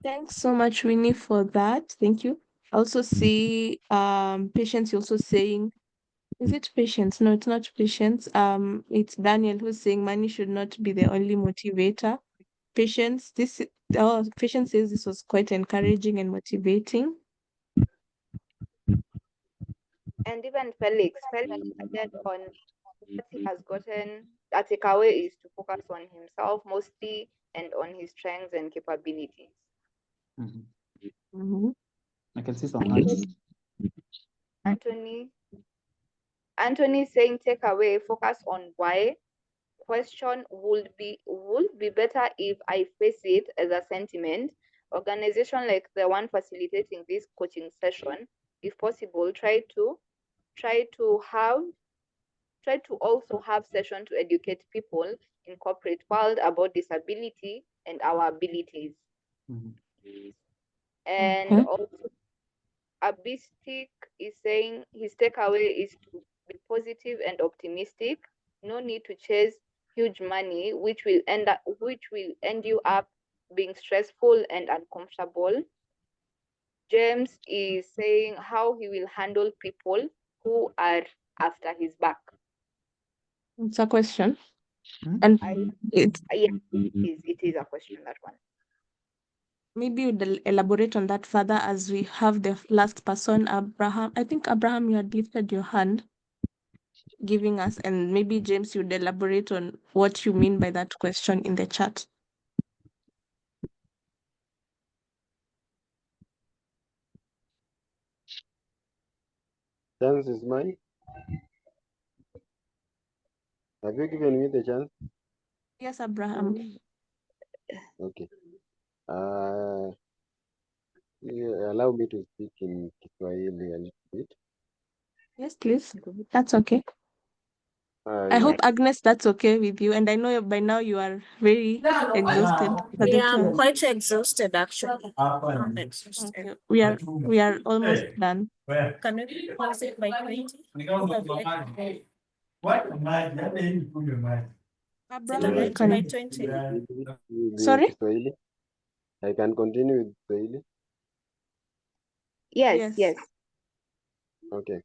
Thanks so much, Winnie, for that. Thank you. I also see Patience, you're also saying, is it Patience? No, it's not Patience. It's Daniel who's saying money should not be the only motivator. Patience, Patience says this was quite encouraging and motivating. And even Felix added on what he has gotten. A takeaway is to focus on himself mostly and on his strengths and capabilities. Mm-hmm. I can see some hands. Anthony saying takeaway, focus on why. Question would be better if I face it as a sentiment. Organization like the one facilitating this coaching session, if possible, try to also have session to educate people in corporate world about disability and our abilities. And also Abistic is saying his takeaway is to be positive and optimistic. No need to chase huge money, which will end you up being stressful and uncomfortable. James is saying how he will handle people who are after his back. It's a question. And it's it is a question, that one. Maybe we'll elaborate on that further as we have the last person, Abraham. I think, Abraham, you had lifted your hand, giving us, and maybe James, you'd elaborate on what you mean by that question in the chat. Chance is mine. Have you given me the chance? Yes, Abraham. Okay. Yeah, allow me to speak in Kiswahili a little bit. Yes, please. That's okay. I Yeah. hope, Agnes, that's okay with you. And I know by now you are very exhausted for the Yeah, I'm tour. quite exhausted actually. I'm exhausted. Okay. We are almost done. Can we close it by 20? Abraham, By can 20. Sorry? Kiswahili. I can continue with Kiswahili. Yes. Okay.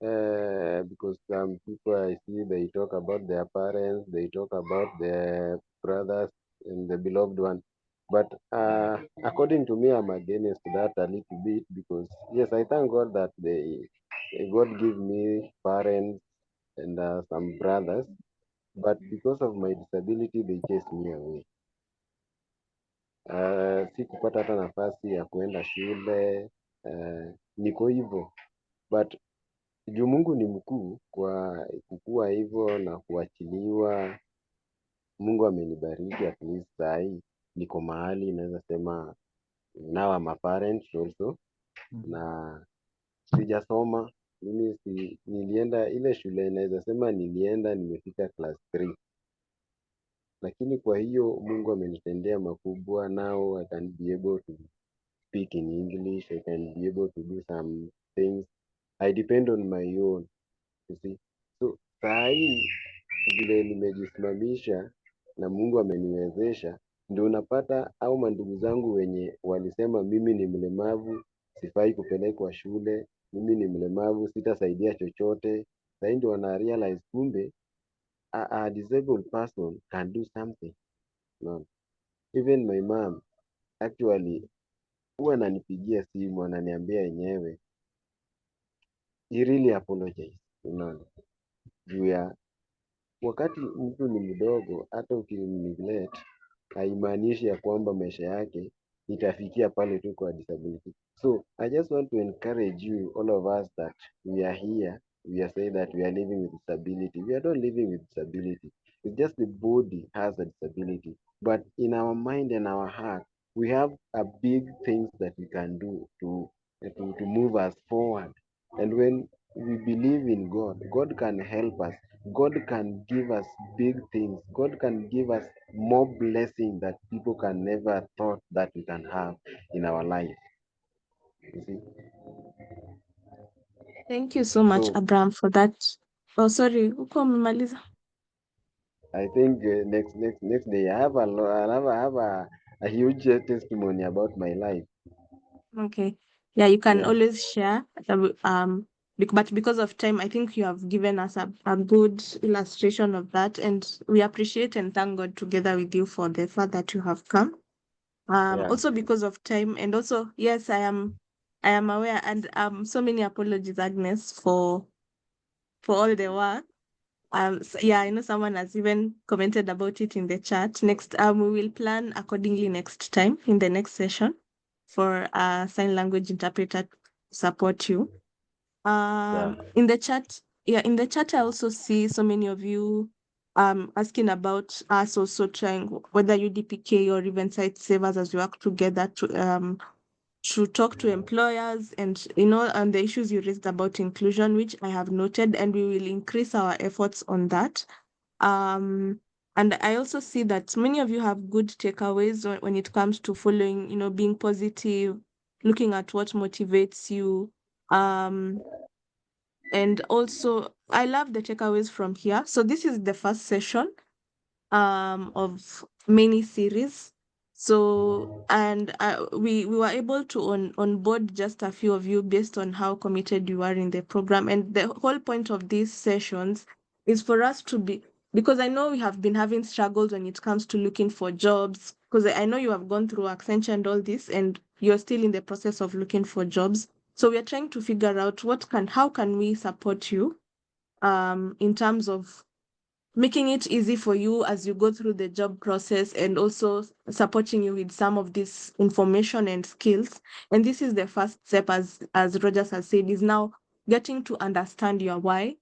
Because some people I see, they talk about their parents, they talk about their brothers and the beloved one. But according to me, I'm against that a little bit because yes, I thank God that God give me parents and some brothers, but because of my disability, they chased me away. Sikupata hata nafasi ya kuenda shule, niko hivyo, but juu Mungu ni mkuu kwa kukua hivyo na kuachiliwa. Mungu amenibariki at least sahi niko mahali naweza sema now I'm a parent also. Na sijasoma mimi nilienda ile shule inaweza sema nilienda nimefika class 3, lakini kwa hiyo Mungu amenitendea makubwa. Now I can be able to speak in English, I can be able to do some things. I depend on my own, you see. So saa hii vile nimejisimamisha na Mungu ameniwezesha, ndio unapata au mandugu zangu wenye walisema mimi ni mlemavu, sifai kupelekwa shule, mimi ni mlemavu, sitasaidia chochote, saa hii ndio wana realize kumbe a disabled person can do something. No. Even my mom actually huwa ananipigia simu ananiambia yenyewe he really apologize, unaona, juu ya wakati mtu ni mdogo, hata ukimneglect haimaanishi ya kwamba maisha yake itafikia pale tu kwa disability. So I just want to encourage you, all of us, that we are here, we are saying that we are living with disability. We are not living with disability. It's just the body has a disability. But in our mind and our heart, we have a big things that we can do to move us forward. And when we believe in God. God can help us. God can give us big things. God can give us more blessing that people can never thought that we can have in our life. You see? Thank you so much, So Abraham, for that. Oh, sorry, uko umemaliza? I think next day I have a huge testimony about my life. Okay. Yeah, you can Yeah. always share. But because of time, I think you have given us a good illustration of that, and we appreciate and thank God together with you for the fact that you have come. Yeah. Also because of time, and also yes, I am aware, and so many apologies, Agnes, for all the work. Yeah, I know someone has even commented about it in the chat. Next, we will plan accordingly next time in the next session for a sign language interpreter to support you. In the chat, in the chat, I also see so many of you asking about us also trying whether UDPK or even site savers as we work together to talk to employers and and the issues you raised about inclusion, which I have noted, and we will increase our efforts on that. And I also see that many of you have good takeaways when it comes to following, being positive, looking at what motivates you. And also, I love the takeaways from here. So this is the first session of many series. So and we were able to onboard just a few of you based on how committed you are in the program. And the whole point of these sessions is for us to be, because I know we have been having struggles when it comes to looking for jobs, because I know you have gone through Accenture and all this, and you're still in the process of looking for jobs. So we are trying to figure out how can we support you in terms of making it easy for you as you go through the job process, and also supporting you with some of this information and skills. And this is the first step, as Rogers has said, is now getting to understand your why.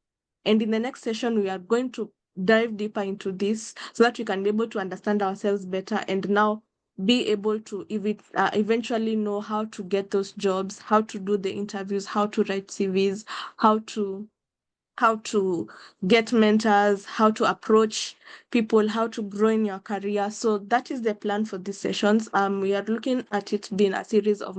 And in the next session, we are going to dive deeper into this so that we can be able to understand ourselves better, and now be able to eventually know how to get those jobs, how to do the interviews, how to write CVs, how to get mentors, how to approach people, how to grow in your career. So that is the plan for these sessions. We are looking at it being a series of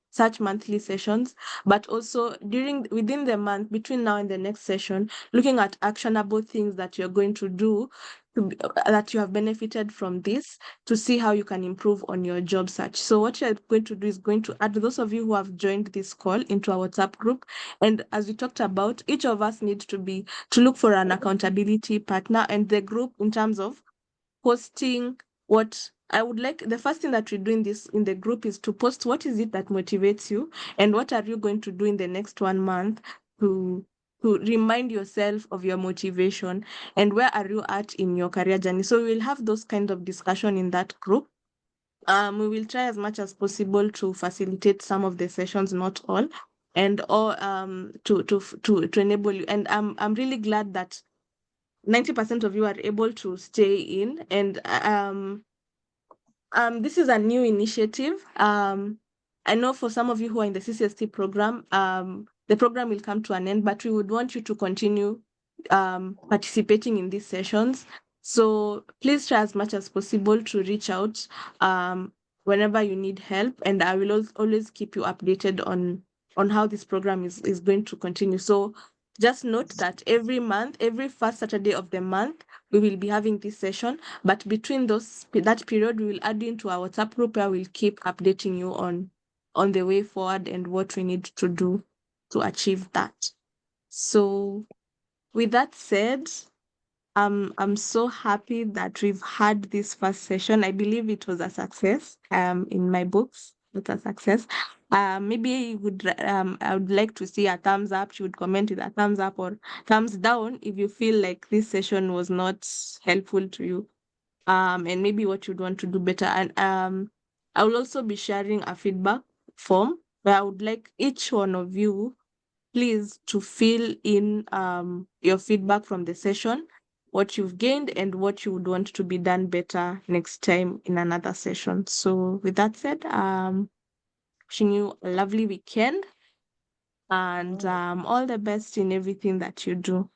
such monthly sessions, but also within the month, between now and the next session, looking at actionable things that you're going to do that you have benefited from this, to see how you can improve on your job search. So what you're going to do is going to add those of you who have joined this call into our WhatsApp group. And as we talked about, each of us needs to look for an accountability partner, and the group in terms of posting what I would like. The first thing that we do in the group is to post what is it that motivates you, and what are you going to do in the next 1 month to remind yourself of your motivation, and where are you at in your career journey. So we will have those kind of discussion in that group. We will try as much as possible to facilitate some of the sessions, not all, and or to enable you. And I'm really glad that 90% of you are able to stay in. And this is a new initiative. I know for some of you who are in the CCST program, the program will come to an end, but we would want you to continue participating in these sessions. So please try as much as possible to reach out whenever you need help, and I will always keep you updated on how this program is going to continue. So just note that every month, every first Saturday of the month, we will be having this session. But between that period, we will add you into our WhatsApp group where we'll keep updating you on the way forward and what we need to do to achieve that. So with that said, I'm so happy that we've had this first session. I believe it was a success. In my books, it's a success. Maybe I would like to see a thumbs up. You would comment with a thumbs up or thumbs down if you feel like this session was not helpful to you. And maybe what you'd want to do better. And I will also be sharing a feedback form where I would like each one of you, please, to fill in your feedback from the session, what you've gained and what you would want to be done better next time in another session. So with that said, wishing you a lovely weekend. and all the best in everything that you do.